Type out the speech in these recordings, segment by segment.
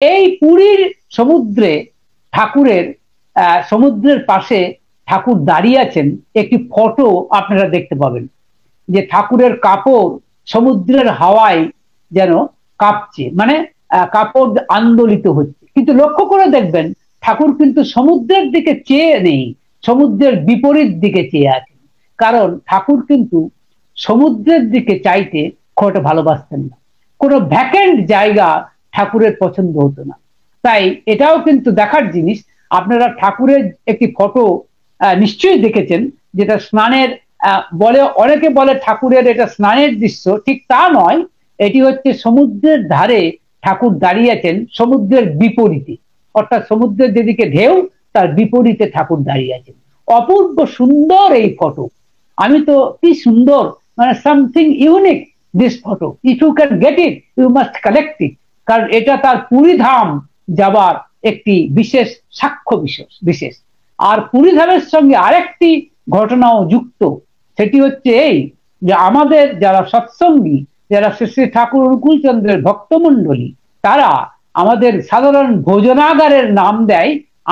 এই পুরীর সমুদ্রে ঠাকুরের সমুদ্রের পাশে ঠাকুর দাঁড়িয়ে আছেন, একটি ফটো আপনারা দেখতে পাবেন, যে ঠাকুরের কাপড় সমুদ্রের হাওয়ায় যেন কাঁপছে, মানে কাপড় আন্দোলিত হচ্ছে। কিন্তু লক্ষ্য করে দেখবেন ঠাকুর কিন্তু সমুদ্রের দিকে চেয়ে নেই, সমুদ্রের বিপরীত দিকে চেয়ে আছেন। কারণ ঠাকুর কিন্তু সমুদ্রের দিকে চাইতে খুব একটা ভালোবাসতেন না, কোনো ভ্যাকেন্ট জায়গা ঠাকুরের পছন্দ হতো না। তাই এটাও কিন্তু দেখার জিনিস। আপনারা ঠাকুরের একটি ফটো নিশ্চয়ই দেখেছেন, যেটা স্নানের বলে, অনেকে বলে ঠাকুরের এটা স্নানের দৃশ্য, ঠিক তা নয়। এটি হচ্ছে সমুদ্রের ধারে ঠাকুর দাঁড়িয়ে আছেন সমুদ্রের বিপরীতে, অর্থাৎ সমুদ্রের যেদিকে ঢেউ তার বিপরীতে ঠাকুর দাঁড়িয়ে আছেন। অপূর্ব সুন্দর এই ফটো। আমি তো কি সুন্দর, মানে something unique this photo, if you can get it you must collect it. কারণ এটা তার পুরীধাম যাবার একটি বিশেষ সাক্ষ্য বিশেষ। আর পুরীধামের সঙ্গে আরেকটি ঘটনাও যুক্ত, সেটি হচ্ছে এই যে আমাদের যারা সৎসঙ্গী, যারা শ্রী শ্রী ঠাকুর অনুকূলচন্দ্রের ভক্তমণ্ডলী, তারা আমাদের সাধারণ ভোজনাগারের নাম দেয়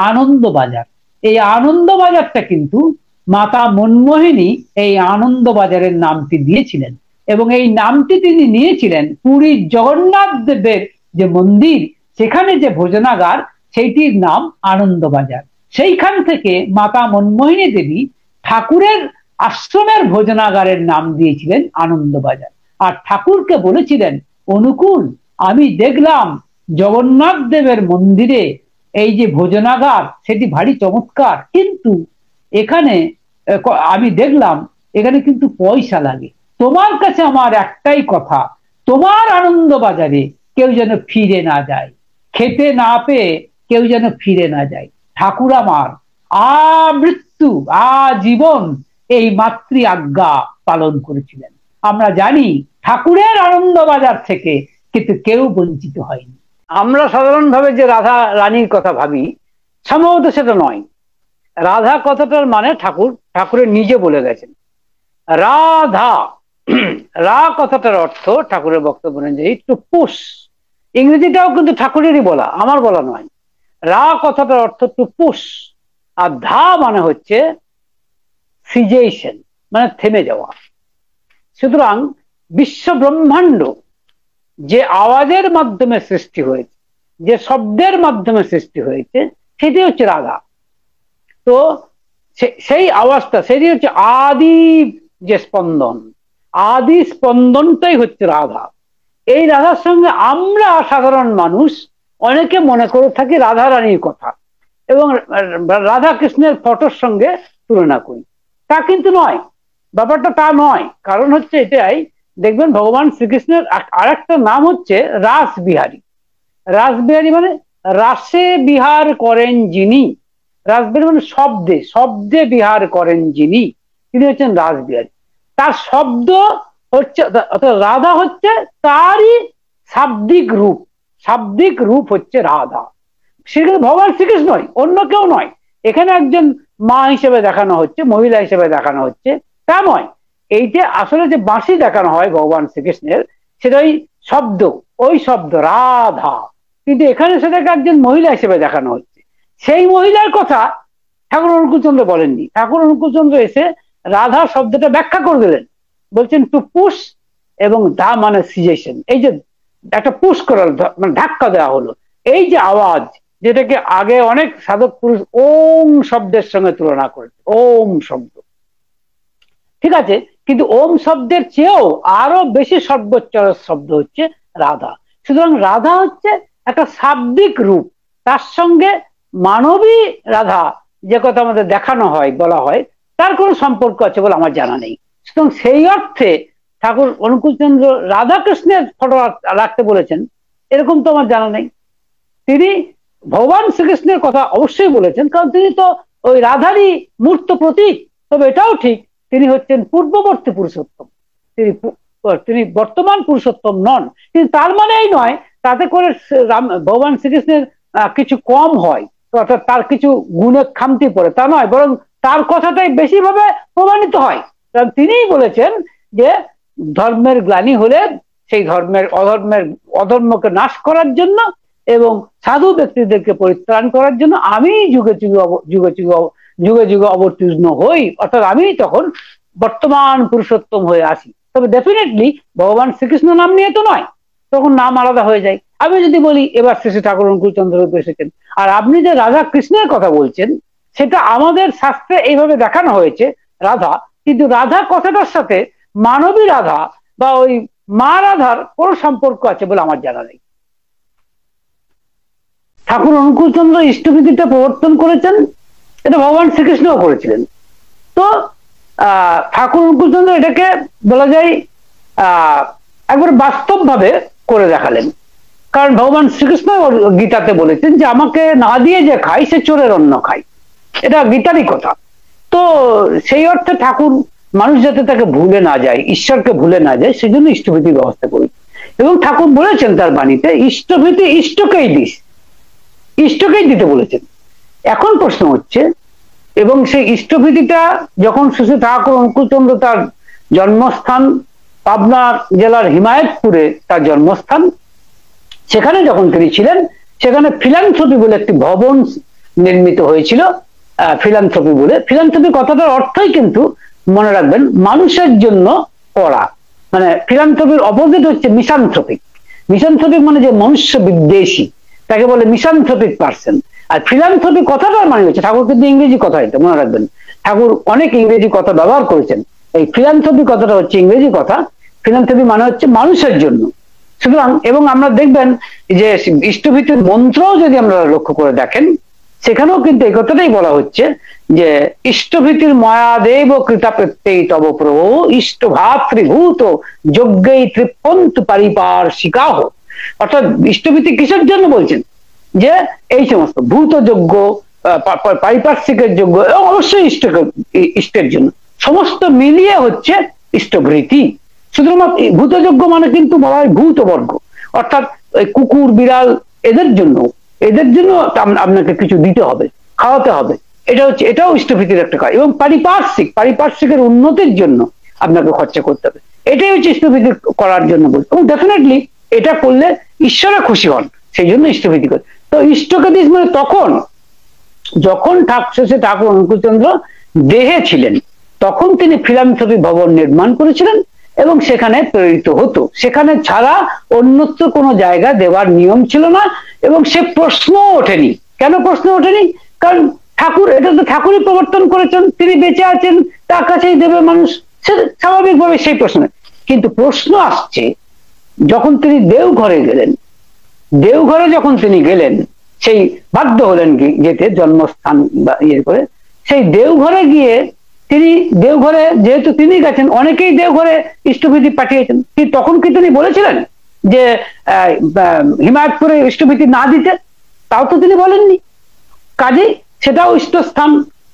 আনন্দবাজার। এই আনন্দবাজারটা কিন্তু মাতা মনমোহিনী এই আনন্দবাজারের নামটি দিয়েছিলেন, এবং এই নামটি তিনি নিয়েছিলেন পুরীর জগন্নাথ দেবের যে মন্দির, সেখানে যে ভোজনাগার, সেইটির নাম আনন্দবাজার। সেইখান থেকে মাতা মনমোহিনী দেবী ঠাকুরের আশ্রমের ভোজনাগারের নাম দিয়েছিলেন আনন্দবাজার। আর ঠাকুরকে বলেছিলেন, অনুকূল, আমি দেখলাম জগন্নাথ দেবের মন্দিরে এই যে ভোজনাগার, সেটি ভারী চমৎকার, কিন্তু এখানে আমি দেখলাম এখানে কিন্তু পয়সা লাগে। তোমার কাছে আমার একটাই কথা, তোমার আনন্দবাজারে কেউ যেন ফিরে না যায়, খেতে না পেয়ে কেউ যেন ফিরে না যায়। ঠাকুর আমার আমৃত্যু আজীবন এই মাতৃ আজ্ঞা পালন করেছিলেন। আমরা জানি ঠাকুরের আনন্দবাজার থেকে কিন্তু কেউ বঞ্চিত হয়নি। আমরা সাধারণভাবে যে রাধা রানীর কথা ভাবি, সম্ভবত সেটা নয়। রাধা কথাটার মানে ঠাকুরের নিজে বলে গেছেন রাধা। রা কথাটার অর্থ ঠাকুরের বক্তব্য অনুযায়ী টু পুশ। ইংরেজিটাও কিন্তু ঠাকুরেরই বলা, আমার বলা নয়। রা কথাটার অর্থ টু পুশ, আর ধা মানে হচ্ছে সিজেশন, মানে থেমে যাওয়া। সুতরাং বিশ্ব ব্রহ্মাণ্ড যে আওয়াজের মাধ্যমে সৃষ্টি হয়েছে, যে শব্দের মাধ্যমে সৃষ্টি হয়েছে, সেটি হচ্ছে রাধা। তো সেই আওয়াজটা, সেটি হচ্ছে আদি যে স্পন্দন, আদি স্পন্দনটাই হচ্ছে রাধা। এই রাধার সঙ্গে আমরা সাধারণ মানুষ অনেকে মনে করে থাকি রাধা রানীর কথা, এবং রাধা কৃষ্ণের ফটোর সঙ্গে তুলনা করি। তা কিন্তু নয়, ব্যাপারটা তা নয়। কারণ হচ্ছে এটাই, দেখবেন ভগবান শ্রীকৃষ্ণের আরেকটা নাম হচ্ছে রাসবিহারী। রাসবিহারী মানে রাসে বিহার করেন যিনি। রাসবিহারী মানে শব্দে, শব্দে বিহার করেন যিনি, তিনি হচ্ছেন রাসবিহারী। তার শব্দ হচ্ছে, রাধা হচ্ছে তারই শাব্দিক রূপ। শাব্দিক রূপ হচ্ছে রাধা। ভগবান শ্রীকৃষ্ণই, অন্য কেউ নয়। এখানে একজন মা হিসেবে দেখানো হচ্ছে, মহিলা হিসেবে দেখানো হচ্ছে, তা নয়। এইটা আসলে যে বাঁশি দেখানো হয় ভগবান শ্রীকৃষ্ণের, সেটাই শব্দ, ওই শব্দ রাধা, কিন্তু এখানে সেটাকে একজন মহিলা হিসেবে দেখানো হচ্ছে। সেই মহিলার কথা ঠাকুর অনুকূলচন্দ্র বলেননি। ঠাকুর অনুকূলচন্দ্র এসে রাধা শব্দটা ব্যাখ্যা করে দিলেন, বলছেন টু পুশ, এবং দা মানে সিজেশন। এই যে একটা পুশ করার, মানে ধাক্কা দেওয়া হলো, এই যে আওয়াজ, যেটাকে আগে অনেক সাধক পুরুষ ওম শব্দের সঙ্গে তুলনা করেছে, ওম শব্দ, ঠিক আছে, কিন্তু ওম শব্দের চেয়েও আরো বেশি সর্বোচ্চার শব্দ হচ্ছে রাধা। সুতরাং রাধা হচ্ছে একটা শাব্দিক রূপ, তার সঙ্গে মানবী রাধা যে কথা আমাদের দেখানো হয়, বলা হয়, তার কোনো সম্পর্ক আছে বলে আমার জানা নেই। সুতরাং সেই অর্থে ঠাকুর অনুকূলচন্দ্র রাধাকৃষ্ণের ফটো রাখতে বলেছেন এরকম তো আমার জানা নেই। তিনি ভগবান শ্রীকৃষ্ণের কথা অবশ্যই বলেছেন, কারণ তিনি তো ওই রাধারই মূর্ত প্রতীক। তবে এটাও ঠিক, তিনি হচ্ছেন পূর্ববর্তী পুরুষোত্তম, তিনি বর্তমান পুরুষোত্তম নন। কিন্তু তার মানে এই নয় তাতে করে ভগবান শ্রীকৃষ্ণের কিছু কম হয়, অর্থাৎ তার কিছু গুণের খামতি পড়ে, তা নয়, বরং তার কথাটাই বেশিভাবে প্রমাণিত হয়। কারণ তিনিই বলেছেন যে ধর্মের গ্লানি হলে সেই অধর্মকে নাশ করার জন্য এবং সাধু ব্যক্তিদেরকে পরিত্রাণ করার জন্য আমি যুগে যুগে যুগে যুগে যুগে যুগে অবতীর্ণ হই, অর্থাৎ আমি তখন বর্তমান পুরুষোত্তম হয়ে আসি। তবে ডেফিনেটলি ভগবান শ্রীকৃষ্ণ নাম নিয়ে তো নয়, তখন নাম আলাদা হয়ে যায়। আমি যদি বলি এবার শ্রী শ্রী ঠাকুর অনুকূলচন্দ্র রূপে এসেছেন, আর আপনি যে রাধা কৃষ্ণের কথা বলছেন সেটা আমাদের শাস্ত্রে এইভাবে দেখানো হয়েছে রাধা, কিন্তু রাধা কথাটার সাথে মানবী রাধা বা ওই মা রাধার কোন সম্পর্ক আছে বলে আমার জানা নেই। ঠাকুর অনুকূলচন্দ্র ইষ্টবিধিটা প্রবর্তন করেছেন, এটা ভগবান শ্রীকৃষ্ণও করেছিলেন। তো ঠাকুর অনুকূলচন্দ্র এটাকে বলা যায় একবার বাস্তবভাবে করে দেখালেন। কারণ ভগবান শ্রীকৃষ্ণ গীতাতে বলেছেন যে আমাকে না দিয়ে যে খাই সে চোরের অন্ন খাই, এটা গীতারই কথা। তো সেই অর্থে ঠাকুর মানুষ যাতে তাকে ভুলে না যায়, ঈশ্বরকে ভুলে না যায়, সেই জন্য ইষ্টভীতির ব্যবস্থা করি। এবং ঠাকুর বলেছেন তার বাণীতে ইষ্টভীতি ইষ্টকেই দিস, ইষ্টকেই দিতে বলেছেন। এখন প্রশ্ন হচ্ছে, এবং সেই ইষ্টভীতিটা যখন শ্রী ঠাকুর অনুকূলচন্দ্র তার জন্মস্থান পাবনা জেলার হিমায়তপুরে তার জন্মস্থান, সেখানে যখন তিনি ছিলেন সেখানে ফিলান্থ্রপি বলে একটি ভবন নির্মিত হয়েছিল। ফিলান্থ্রপি বলে, ফিলান্থ্রপি কথাটার অর্থই কিন্তু মনে রাখবেন মানুষের জন্য করা, মানে ফিলান্থ্রপির অপোজিট হচ্ছে মিসান্থ্রপিক। মিসান্থ্রপিক মানে যে মনুষ্য বিদ্বেষী তাকে বলে মিসান্থ্রপিক পার্সন। আর ফিলান্থ্রপি কথাটার মানে হচ্ছে, ঠাকুর কিন্তু ইংরেজি কথা, এটা মনে রাখবেন, ঠাকুর অনেক ইংরেজি কথা ব্যবহার করেছেন। এই ফিলান্থ্রপি কথাটা হচ্ছে ইংরেজি কথা, ফিলান্থ্রপি মানে হচ্ছে মানুষের জন্য। সুতরাং এবং আমরা দেখবেন যে ইষ্টভীতির মন্ত্রও যদি আমরা লক্ষ্য করে দেখেন, সেখানেও কিন্তু এই কথাটাই বলা হচ্ছে যে ইষ্টভীতির ময়াদেব কৃতা প্রত্যয় তব প্রভু ইষ্ট ভাতৃভূত যজ্ঞেই তৃপ্পন্তু পারিপার্শ্বিকাহ। অর্থাৎ ইষ্টভীতি কিসের জন্য বলছেন, যে এই সমস্ত ভূত যজ্ঞ, পারিপার্শ্বিকের যজ্ঞ, এবং অবশ্যই ইষ্টের জন্য, সমস্ত মিলিয়ে হচ্ছে ইষ্টভীতি। শুধুমাত্র ভূতযজ্ঞ মানে কিন্তু বলা হয় ভূত বর্গ, অর্থাৎ কুকুর বিড়াল এদের জন্য আপনাকে কিছু দিতে হবে, খাওয়াতে হবে, এটা হচ্ছে, এটাও ইষ্টভীতির একটা কাজ। এবং পারিপার্শ্বিকের উন্নতির জন্য আপনাকে খরচা করতে হবে, এটাই হচ্ছে ইষ্টভীতি করার জন্য বলছে। এবং ডেফিনেটলি এটা করলে ঈশ্বরে খুশি হন, সেই জন্য ইষ্টভীতি করে। তো ইষ্টকে দিস মানে তখন যখন ঠাকুর অনুকূলচন্দ্র দেহে ছিলেন তখন তিনি ফিলান্থ্রপি ভবন নির্মাণ করেছিলেন এবং সেখানে প্রেরিত হতো, সেখানে ছাড়া অন্যত্র কোনো জায়গা দেওয়ার নিয়ম ছিল না। এবং সে প্রশ্ন ওঠেনি। কেন প্রশ্ন ওঠেনি? কারণ ঠাকুর, এটা তো ঠাকুরই প্রবর্তন করেছেন, তিনি বেঁচে আছেন, তার কাছেই দেবে মানুষ, সে স্বাভাবিকভাবে সেই প্রশ্ন। কিন্তু প্রশ্ন আসছে যখন তিনি দেওঘরে গেলেন। দেওঘরে যখন তিনি গেলেন, সেই বাধ্য হলেন যেতে জন্মস্থান বা ইয়ে করে, সেই দেওঘরে গিয়ে তিনি, দেওঘরে যেহেতু তিনি গেছেন, অনেকেই দেওঘরে ইষ্টভীতি পাঠিয়েছেন, তখন কি তিনি বলেছিলেন যে হিমায়তপুরে ইষ্টভীতি না দিতে? তাও তো তিনি বলেননি। কাজেই সেটাও ইষ্টস্থান,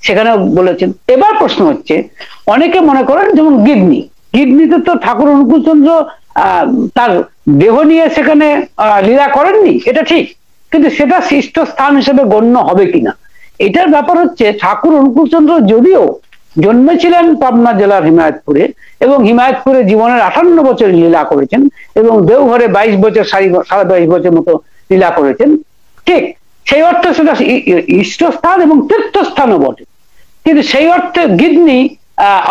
সেখানেও বলেছেন। এবার প্রশ্ন হচ্ছে, অনেকে মনে করেন যেমন গিডনিতে তো ঠাকুর অনুকূলচন্দ্র তার দেহ নিয়ে সেখানে লীলা করেননি, এটা ঠিক, কিন্তু সেটা ইষ্টস্থান হিসেবে গণ্য হবে কিনা এটার ব্যাপার হচ্ছে। ঠাকুর অনুকূলচন্দ্র যদিও জন্মেছিলেন পাবনা জেলার হিমায়তপুরে এবং হিমায়তপুরে জীবনের 58 বছর লীলা করেছেন এবং দেওঘরে 22 বছর, 22.5 বছর মতো লীলা করেছেন, ঠিক সেই অর্থে সেটা ইষ্টস্থান এবং তীর্থস্থানও বটে, কিন্তু সেই অর্থে গিডনি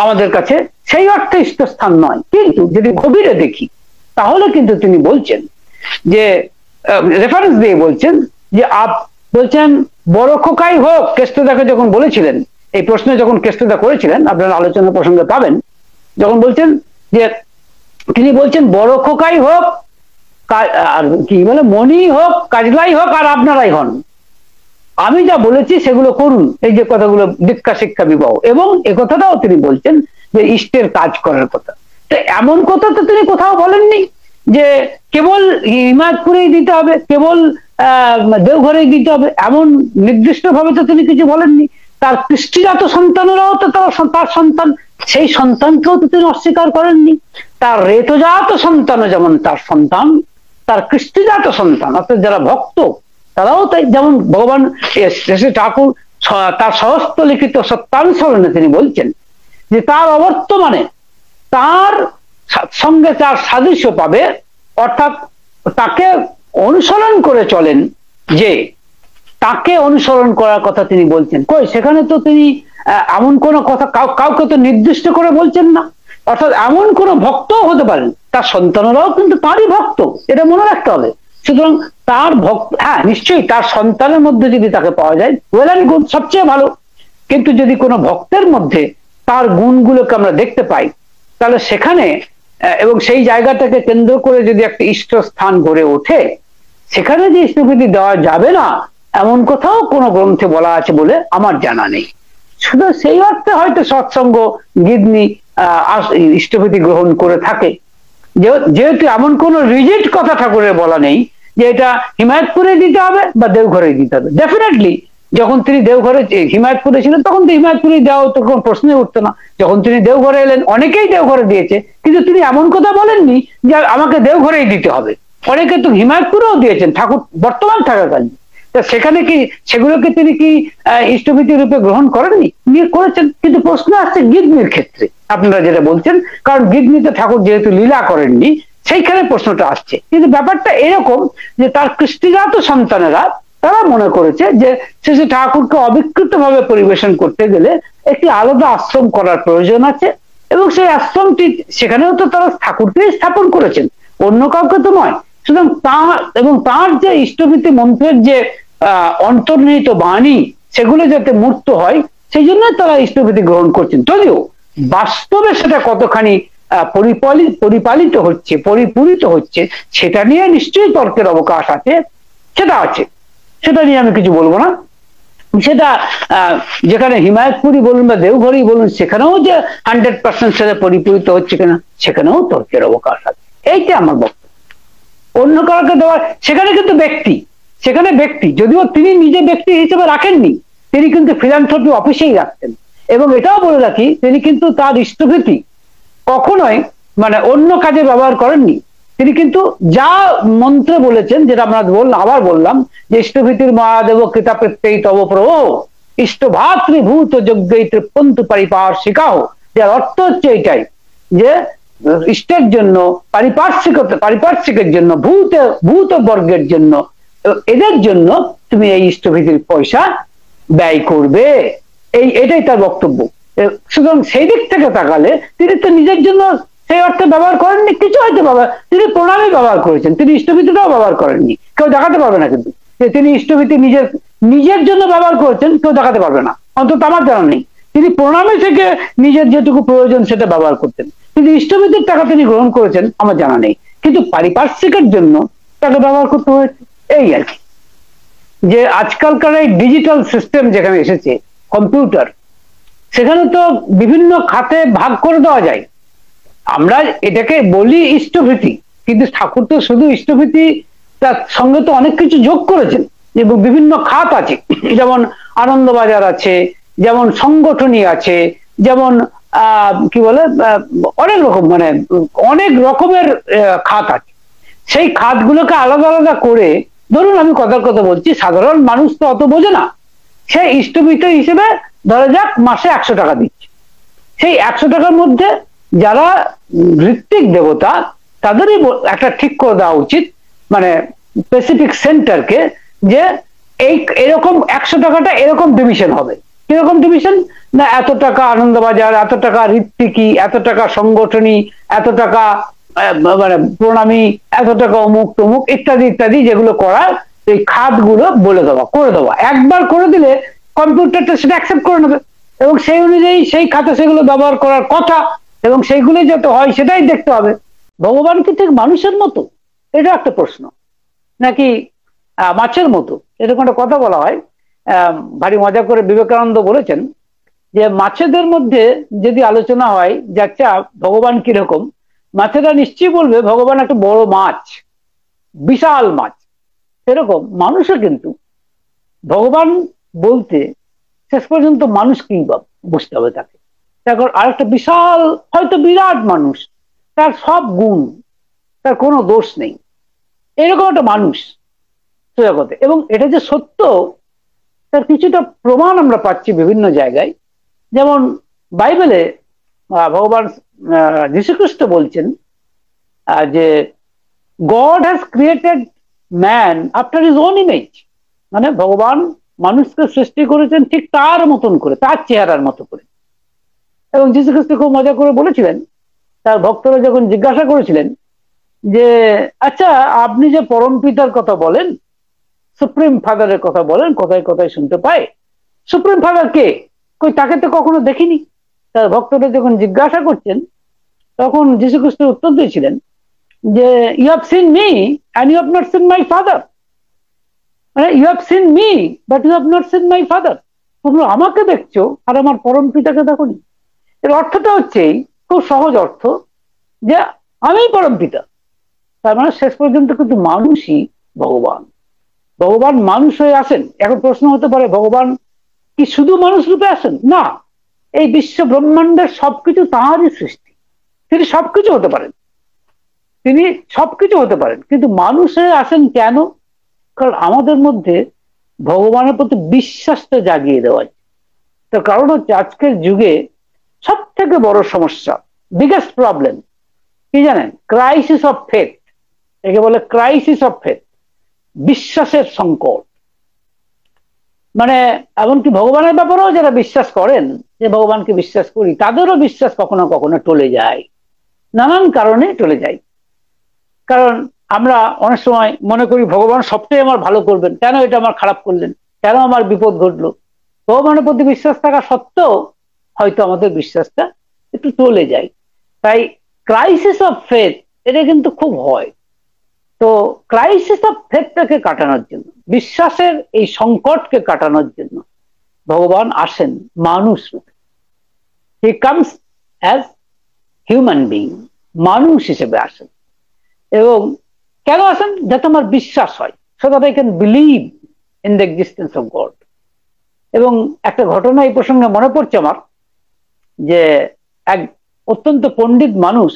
আমাদের কাছে সেই অর্থে ইষ্টস্থান নয়। কিন্তু যদি গভীরে দেখি তাহলে কিন্তু তিনি বলছেন যে, রেফারেন্স দিয়ে বলছেন যে বলছেন বড় খোকাই হোক, কেষ্টদাকে যখন বলেছিলেন, এই প্রশ্ন যখন কেষ্টদা করেছিলেন, আপনারা আলোচনা প্রসঙ্গে পাবেন, যখন বলছেন যে, তিনি বলছেন বড় খোকাই হোক, আর কি বলে, মনি হোক, কাজলাই হোক, আর আপনারাই হন, আমি যা বলেছি সেগুলো করুন। এই যে কথাগুলো, দীক্ষা শিক্ষা বিবাহ, এবং এ কথাটাও তিনি বলছেন যে ইষ্টের কাজ করার কথা। তো এমন কথা তো তিনি কোথাও বলেননি যে কেবল হিমায়তপুরেই দিতে হবে, কেবল দেওঘরেই দিতে হবে, এমন নির্দিষ্ট ভাবে তো তিনি কিছু বলেননি। তার কৃষ্টিজাত সন্তানেরাও তো তার সন্তান, সেই সন্তানকেও তো তিনি অস্বীকার করেননি। তার রেতজাত সন্তানও যেমন তার সন্তান, তার কৃষ্টিজাত সন্তান অর্থাৎ যারা ভক্ত তারাও তাই। যেমন ভগবান ঠাকুর তার সহস্ত লিখিত সত্যানুসরণে তিনি বলছেন যে তার অবর্তমানে তার সঙ্গে তার সাদৃশ্য পাবে, অর্থাৎ তাকে অনুসরণ করে চলেন, যে তাকে অনুসরণ করার কথা তিনি বলছেন, কই সেখানে তো তিনি এমন কোন কথা কাউকে তো নির্দিষ্ট করে বলছেন না। অর্থাৎ এমন কোন ভক্তও হতে পারেন, তার সন্তানেরাও কিন্তু তারই ভক্ত, এটা মনে রাখতে হবে। সুতরাং তার ভক্ত, হ্যাঁ নিশ্চয়ই তার সন্তানের মধ্যে যদি তাকে পাওয়া যায় ওয়েল অ্যান্ড গুড, সবচেয়ে ভালো। কিন্তু যদি কোনো ভক্তের মধ্যে তার গুণগুলোকে আমরা দেখতে পাই, তাহলে সেখানে এবং সেই জায়গাটাকে কেন্দ্র করে যদি একটা ইষ্ট স্থান গড়ে ওঠে, সেখানে যে ইষ্টভীতি দেওয়া যাবে না এমন কোথাও কোনো গ্রন্থে বলা আছে বলে আমার জানা নেই। শুধু সেই অর্থে হয়তো সৎসঙ্গ গিদনি ইষ্টভীতি গ্রহণ করে থাকে, যেহেতু এমন কোন রিজিড কথা ঠাকুরের বলা নেই যে এটা হিমায়তপুরে দিতে হবে বা দেওঘরে দিতে হবে। ডেফিনেটলি যখন তিনি দেওঘরে হিমায়তপুরে ছিলেন তখন তো হিমায়তপুরে দেওয়া তো কোনো প্রশ্নই উঠতো না। যখন তিনি দেওঘরে এলেন অনেকেই দেওঘরে দিয়েছে, কিন্তু তিনি এমন কথা বলেননি যে আমাকে দেওঘরেই দিতে হবে। অনেকে তো হিমায়তপুরেও দিয়েছেন ঠাকুর বর্তমান থাকাকালীন। সেখানে কি সেগুলোকে তিনি কি ইষ্টভীতি রূপে গ্রহণ করেননি? করেছেন। কিন্তু প্রশ্ন আসছে গিদনির ক্ষেত্রে, আপনারা যেটা বলছেন, কারণ গিদনিতে ঠাকুর যেহেতু লীলা করেননি সেইখানে প্রশ্নটা আসছে। কিন্তু ব্যাপারটা এরকম যে তার কৃষ্টিজাত সন্তানেরা তারা মনে করেছে যে শেষে ঠাকুরকে অবিকৃত ভাবে পরিবেশন করতে গেলে একটি আলাদা আশ্রম করার প্রয়োজন আছে, এবং সেই আশ্রমটি সেখানেও তো তারা ঠাকুরকেই স্থাপন করেছেন, অন্য কাউকে তো নয়। সুতরাং তার যে ইষ্টভীতি মন্ত্রের যে অন্তর্নিহিত বাণী সেগুলো যাতে মূর্ত হয় সেই জন্য তারা ইষ্টভীতি গ্রহণ করছেন। যদিও বাস্তবে সেটা কতখানি পরিপালিত হচ্ছে, পরিপূরিত হচ্ছে, সেটা নিয়ে নিশ্চয়ই তর্কের অবকাশ আছে, সেটা আছে, সেটা নিয়ে আমি কিছু বলবো না। সেটা যেখানে হিমায়তপুরি বলুন বা দেওঘরই বলুন, সেখানেও যে 100% সেটা পরিপূরিত হচ্ছে কিনা সেখানেও তর্কের অবকাশ আছে। এইটা আমার বক্তব্য। অন্য কাউকে দেওয়া, সেখানে কিন্তু ব্যক্তি যদিও তিনি নিজে ব্যক্তি হিসেবে রাখেননি, তিনি কিন্তু ফিলান্থ্রপি অফিসেই রাখতেন। এবং এটাও বলে রাখি, তিনি কিন্তু তার ইষ্টভীতি কখনোই মানে অন্য কাজে ব্যবহার করেননি। তিনি কিন্তু যা মন্ত্রে বলেছেন, যেটা আমরা আবার বললাম যে ইষ্টভীতির মহাদেব কৃতাপ্রেত্যেই তব প্রভো ইষ্টভাতৃভূত যজ্ঞই তৃপ্পন্তু পারিপার্শ্বিকাহ। যার অর্থ হচ্ছে এটাই যে ইষ্টের জন্য, পারিপার্শ্বিকের জন্য, ভূত বর্গের জন্য, এদের জন্য তুমি এই ইষ্টভীতির পয়সা ব্যয় করবে, এটাই তার বক্তব্য। সুতরাং সেই দিক থেকে তাকালে তিনি তো নিজের জন্য সেই অর্থে ব্যবহার করেননি, কিছু হয়তো তিনি প্রণামী ব্যবহার করেছেন, তিনি ইষ্টভীতিটাও ব্যবহার করেননি। কেউ দেখাতে পারবে না কিন্তু যে তিনি ইষ্টভীতি নিজের জন্য ব্যবহার করেছেন, কেউ দেখাতে পারবে না, অন্তত আমার জানা নেই। তিনি প্রণামী থেকে নিজের যেটুকু প্রয়োজন সেটা ব্যবহার করতেন, কিন্তু ইষ্টভীতির টাকা তিনি গ্রহণ করেছেন আমার জানা নেই। কিন্তু পারিপার্শ্বিকের জন্য তাকে ব্যবহার করতে হয়েছে, এই আর কি। যে আজকালকার এই ডিজিটাল সিস্টেম যেখানে এসেছে, কম্পিউটার, সেখানে তো বিভিন্ন খাতে ভাগ করে দেওয়া যায়। আমরা এটাকে বলি ইষ্টভীতি, কিন্তু ঠাকুর তো শুধু ইষ্টভীতি, তার সঙ্গে তো অনেক কিছু যোগ করেছেন, এবং বিভিন্ন খাত আছে, যেমন আনন্দবাজার আছে, যেমন সংগঠনী আছে, যেমন কি বলে অনেক রকম, মানে অনেক রকমের খাত আছে। সেই খাতগুলোকে আলাদা আলাদা করে, ধরুন আমি কথার কথা বলছি, সাধারণ মানুষ তো অত বোঝে না, সে ইষ্টভীতি হিসেবে ধরা যাক মাসে 100 টাকা দিচ্ছে। সেই 100 টাকার মধ্যে যারা ঋত্বিক দেবতা তাদেরই একটা ঠিক করে দেওয়া উচিত, মানে স্পেসিফিক সেন্টারকে, যে এরকম 100 টাকাটা এরকম ডিভিশন হবে। কিরকম ডিভিশন? না, এত টাকা আনন্দবাজার, এত টাকা ঋত্বিকী, এত টাকা সংগঠনী, এত টাকা মানে প্রণামী, এত টাকা অমুক তমুক ইত্যাদি ইত্যাদি, যেগুলো করার এই খাতগুলো বলে দেওয়া, করে দেওয়া। একবার করে দিলে কম্পিউটারটা সেটা অ্যাকসেপ্ট করে নেবে, এবং সেই অনুযায়ী সেই খাতে সেগুলো ব্যবহার করার কথা, এবং সেইগুলো যত হয় সেটাই দেখতে হবে। ভগবান কি ঠিক মানুষের মতো? এটা একটা প্রশ্ন। নাকি মাছের মতো? এরকম একটা কথা বলা হয়, ভারী মজা করে বিবেকানন্দ বলেছেন যে মাছেদের মধ্যে যদি আলোচনা হয় যে আচ্ছা ভগবান কিরকম, মাছেরা নিশ্চয়ই বলবে ভগবান একটা বড় মাছ, বিশাল মাছ। এরকম মানুষও কিন্তু ভগবান বলতে শেষ পর্যন্ত মানুষকেই বুঝতে হবে তাকে। তারপর আরেকটা বিশাল, হয়তো বিরাট মানুষ, তার সব গুণ, তার কোনো দোষ নেই, এরকম একটা মানুষ জগতে। এবং এটা যে সত্য তার কিছুটা প্রমাণ আমরা পাচ্ছি বিভিন্ন জায়গায়। যেমন বাইবেলে ভগবান যীশুখ্রিস্ট বলছেন যে god has created man after his own image, মানে ভগবান মানুষকে সৃষ্টি করেছেন ঠিক তার মতন করে, তার চেহারার মতো করে। এবং যীশু খ্রিস্ট খুব মজা করে বলেছিলেন, তার ভক্তরা যখন জিজ্ঞাসা করেছিলেন যে আচ্ছা আপনি যে পরম পিতার কথা বলেন, সুপ্রিম ফাদারের কথা বলেন, কোথায় কোথায় শুনতে পায়, সুপ্রিম ফাদার কে, কই তাকে তো কখনো দেখিনি। তার ভক্তরা যখন জিজ্ঞাসা করছেন তখন যীশু খ্রিস্ট উত্তর দিয়েছিলেন যে you have seen me and you have not seen my father, মানে you have seen me but you have not seen my father, তোমরা আমাকে দেখছো আর আমার পরম পিতাকে দেখোনি। এর অর্থটা হচ্ছে খুব সহজ অর্থ, যে আমি পরম পিতা। তার মানে শেষ পর্যন্ত কিন্তু মানুষই ভগবান, ভগবান মানুষ হয়ে আসেন। এখন প্রশ্ন হতে পারে ভগবান কি শুধু মানুষ রূপে আসেন? না, এই বিশ্ব ব্রহ্মাণ্ডের সবকিছু তাঁরই সৃষ্টি, তিনি সবকিছু হতে পারেন, তিনি সবকিছু হতে পারেন, কিন্তু মানুষ হয়ে আসেন কেন? কারণ আমাদের মধ্যে ভগবানের প্রতি বিশ্বাসটা জাগিয়ে দেওয়া। তার কারণ হচ্ছে আজকের যুগে সব থেকে বড় সমস্যা, বিগেস্ট প্রবলেম কি জানেন? ক্রাইসিস অফ ফেথ, একে বলে ক্রাইসিস অফ ফেথ, বিশ্বাসের সংকট। মানে এমনকি ভগবানের ব্যাপারেও যারা বিশ্বাস করেন, যে ভগবানকে বিশ্বাস করি, তাদেরও বিশ্বাস কখনো কখনো টলে যায়, নানান কারণে টলে যায়। কারণ আমরা অনেক সময় মনে করি ভগবান সবটাই আমার ভালো করবেন, কেন এটা আমার খারাপ করলেন, কেন আমার বিপদ ঘটলো। ভগবানের প্রতি বিশ্বাস থাকা সত্ত্বেও হয়তো আমাদের বিশ্বাসটা একটু টলে যায়। তাই ক্রাইসিস অফ ফেথ এটা কিন্তু খুব হয়। তো ক্রাইসিস অফ ফেথটাকে কাটানোর জন্য, বিশ্বাসের এই সংকটকে কাটানোর জন্য ভগবান আসেন মানুষ রূপে। He comes as human being, মানুষ হিসেবে আসেন। এবং কেন আসেন? যাতে আমার বিশ্বাস হয়, so that I can believe in the existence of god. এবং একটা ঘটনা এই প্রসঙ্গে মনে পড়ছে আমার, যে এক অত্যন্ত পণ্ডিত মানুষ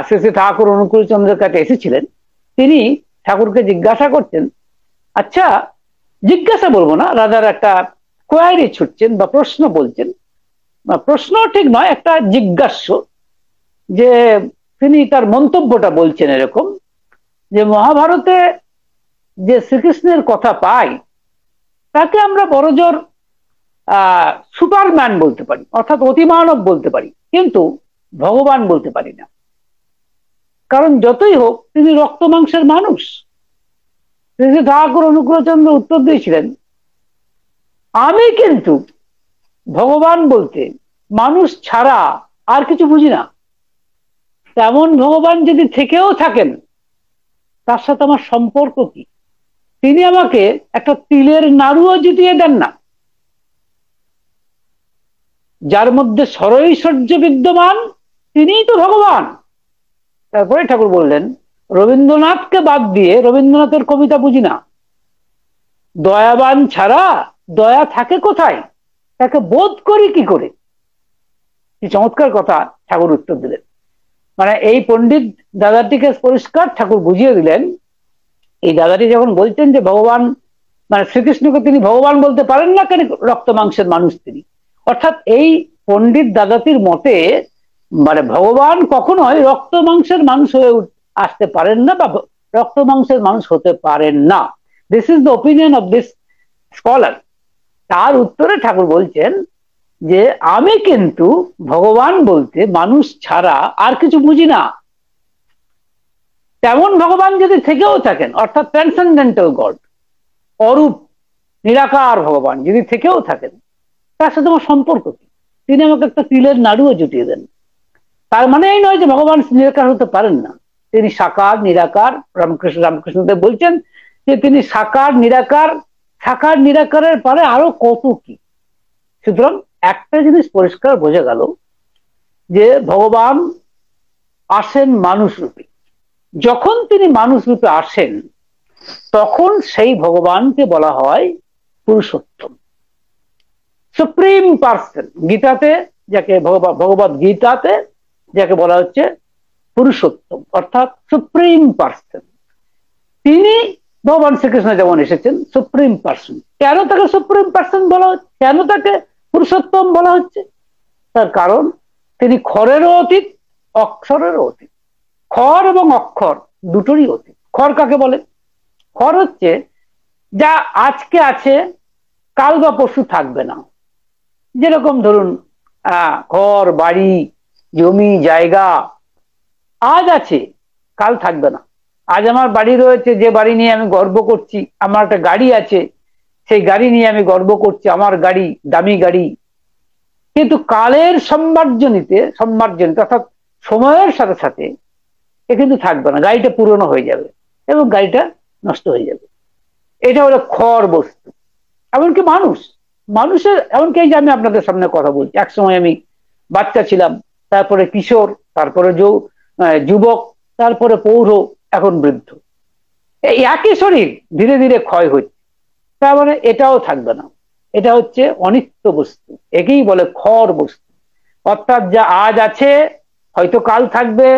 শ্রী শ্রী ঠাকুর অনুকূল চন্দ্রের কাছে এসেছিলেন। তিনি ঠাকুরকে জিজ্ঞাসা করছেন, আচ্ছা জিজ্ঞাসা বলবো না, রাজার একটা কোয়ারি ছুটছেন বা প্রশ্ন বলছেন, প্রশ্ন ঠিক নয়, একটা জিজ্ঞাস্য, যে তিনি তার মন্তব্যটা বলছেন এরকম, যে মহাভারতে যে শ্রীকৃষ্ণের কথা পাই তাকে আমরা বড়জোর সুপারম্যান বলতে পারি, অর্থাৎ অতিমানব বলতে পারি, কিন্তু ভগবান বলতে পারি না। কারণ যতই হোক তিনি রক্ত মাংসের মানুষ। শ্রী ঠাকুর অনুকূলচন্দ্র উত্তর দিয়েছিলেন, আমি কিন্তু ভগবান বলতে মানুষ ছাড়া আর কিছু বুঝি না। তেমন ভগবান যদি থেকেও থাকেন, তার সাথে আমার সম্পর্ক কি? তিনি আমাকে একটা তিলের নাড়ুও জুটিয়ে দেন না। যার মধ্যে সরৈশ্বর্য বিদ্যমান তিনিই তো ভগবান। তারপরে ঠাকুর বললেন, রবীন্দ্রনাথকে বাদ দিয়ে রবীন্দ্রনাথের কবিতা বুঝি না। দয়াবান ছাড়া দয়া থাকে কোথায়, তাকে বোধ করি কি করে? কি চমৎকার কথা ঠাকুর উত্তর দিলেন। মানে এই পণ্ডিত দাদাটিকে পরিষ্কার ঠাকুর বুঝিয়ে দিলেন। এই দাদাটি যখন বলছেন যে ভগবান, মানে শ্রীকৃষ্ণকে তিনি ভগবান বলতে পারেন না, কেন? রক্ত মাংসের মানুষ তিনি। অর্থাৎ এই পণ্ডিত দাদাটির মতে মানে ভগবান কখনোই রক্ত মাংসের মানুষ হয়ে আসতে পারেন না, বা রক্ত মাংসের মানুষ হতে পারেন না। This is the opinion of this scholar. তার উত্তরে ঠাকুর বলছেন যে আমি কিন্তু ভগবান বলতে মানুষ ছাড়া আর কিছু বুঝি না। তেমন ভগবান যদি থেকেও থাকেন, অর্থাৎ ট্রান্সেন্ডেন্টাল গড, অরূপ নিরাকার ভগবান যদি থেকেও থাকেন, তার সাথে আমার সম্পর্ক কি? তিনি আমাকে একটা তিলের নাড়ুও জুটিয়ে দেন। তার মানে এই নয় যে ভগবান নিরাকার হতে পারেন না, তিনি সাকার নিরাকার। রামকৃষ্ণদেব বলছেন যে তিনি সাকার নিরাকার, সাকার নিরাকারের পরে আরো কত কি। সুতরাং একটা জিনিস পরিষ্কার বোঝা গেল যে ভগবান আসেন মানুষ রূপে। যখন তিনি মানুষ রূপে আসেন তখন সেই ভগবানকে বলা হয় পুরুষোত্তম, সুপ্রিম পার্সন। গীতাতে যাকে ভগবত গীতাতে যাকে বলা হচ্ছে পুরুষোত্তম, অর্থাৎ সুপ্রিম পার্সন। তিনি ভগবান শ্রীকৃষ্ণ যেমন এসেছেন সুপ্রিম পার্সন। কেন তাকে সুপ্রিম পার্সন বলা হচ্ছে, কেন তাকে পুরুষোত্তম বলা হচ্ছে? তার কারণ তিনি খরেরও অতীত, অক্ষরেরও অতীত। খর এবং অক্ষর দুটোরই অতীত। খর কাকে বলে? খর হচ্ছে যা আজকে আছে কাল বা পরশু থাকবে না। যেরকম ধরুন ঘর বাড়ি জমি জায়গা আজ আছে কাল থাকবে না। আজ আমার বাড়ি রয়েছে, যে বাড়ি নিয়ে আমি গর্ব করছি, আমার একটা গাড়ি আছে, সেই গাড়ি নিয়ে আমি গর্ব করছি, আমার গাড়ি দামি গাড়ি, কিন্তু কালের সম্মার্জনিত অর্থাৎ সময়ের সাথে সাথে এ কিন্তু থাকবে না, গাড়িটা পুরনো হয়ে যাবে এবং গাড়িটা নষ্ট হয়ে যাবে। এটা হলো ক্ষর বস্তু। এমনকি মানুষের এমনকি এই যে আমি আপনাদের সামনে কথা বলছি, একসময় আমি বাচ্চা ছিলাম, তারপরে কিশোর, তারপরে যুবক, তারপরে পৌর, এখন বৃদ্ধ। এই একই শরীর ধীরে ধীরে ক্ষয় হচ্ছে, তার মানে এটাও থাকবে না। এটা হচ্ছে অনিত্য বস্তু, একেই বলে ক্ষর বস্তু। অর্থাৎ যা আজ আছে হয়তো কাল থাকবে,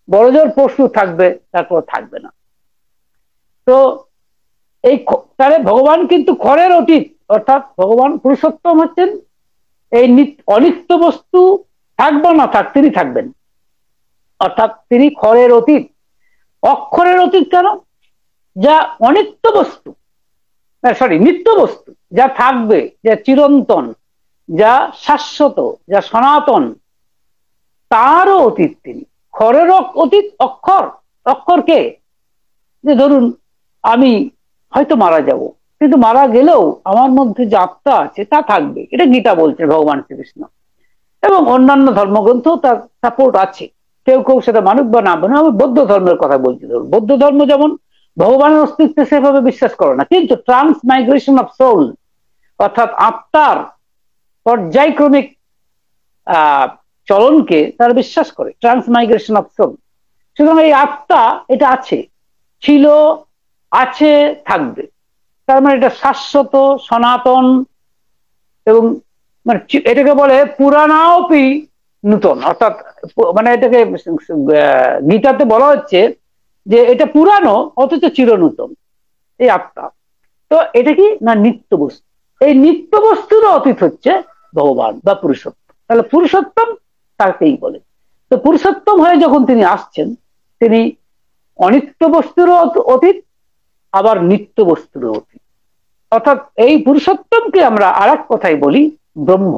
বড়জোর পরশু থাকবে, তারপর থাকবে না। তো এই তাহলে ভগবান কিন্তু ক্ষরের অতীত, অর্থাৎ ভগবান পুরুষোত্তম হচ্ছেন এই অনিত্য বস্তু থাকবে না থাক তিনি থাকবেন, অর্থাৎ তিনি ক্ষরের অতীত। অক্ষরের অতীত কেন? যা অনিত্য বস্তু, নিত্য বস্তু, যা থাকবে, যা চিরন্তন, যা শাশ্বত, যা সনাতন, তারও অতীত তিনি। ক্ষরেরও অতীত অক্ষর। অক্ষর কে? যে ধরুন আমি হয়তো মারা যাব, কিন্তু মারা গেলেও আমার মধ্যে যে আত্মা আছে তা থাকবে, এটা গীতা বলছে ভগবান শ্রীকৃষ্ণ, এবং অন্যান্য ধর্মগ্রন্থ তার সাপোর্ট আছে। কেউ কেউ সেটা মানুক বা না মানুক। আমি বৌদ্ধ ধর্মের কথা বলছি। ধরুন বৌদ্ধ ধর্ম যেমন ভগবানের অস্তিত্বে সেভাবে বিশ্বাস করে না, কিন্তু ট্রান্সমাইগ্রেশন অফ সোল, অর্থাৎ আত্মার পর্যায়ক্রমিক চলনকে তারা বিশ্বাস করে, ট্রান্সমাইগ্রেশন অফ সোল। সুতরাং এই আত্মা এটা আছে, ছিল, আছে, থাকবে। তার মানে এটা শাশ্বত, সনাতন, এবং মানে এটাকে বলে পুরাণাপি নূতন। অর্থাৎ মানে এটাকে গীতাতে বলা হচ্ছে যে এটা পুরানো অথচ চিরনূতন, এই আত্মা। তো এটা কি না নিত্য বস্তু। এই নিত্য বস্তুর অতীত হচ্ছে ভগবান বা পুরুষোত্তম। তাহলে পুরুষোত্তম তাকেই বলে। তো পুরুষোত্তম হয়ে যখন তিনি আসছেন, তিনি অনিত্য বস্তুরও অতীত, আবার নিত্য বস্তুরও অতীত। অর্থাৎ এই পুরুষোত্তমকে আমরা আর এক কথায় বলি ব্রহ্ম,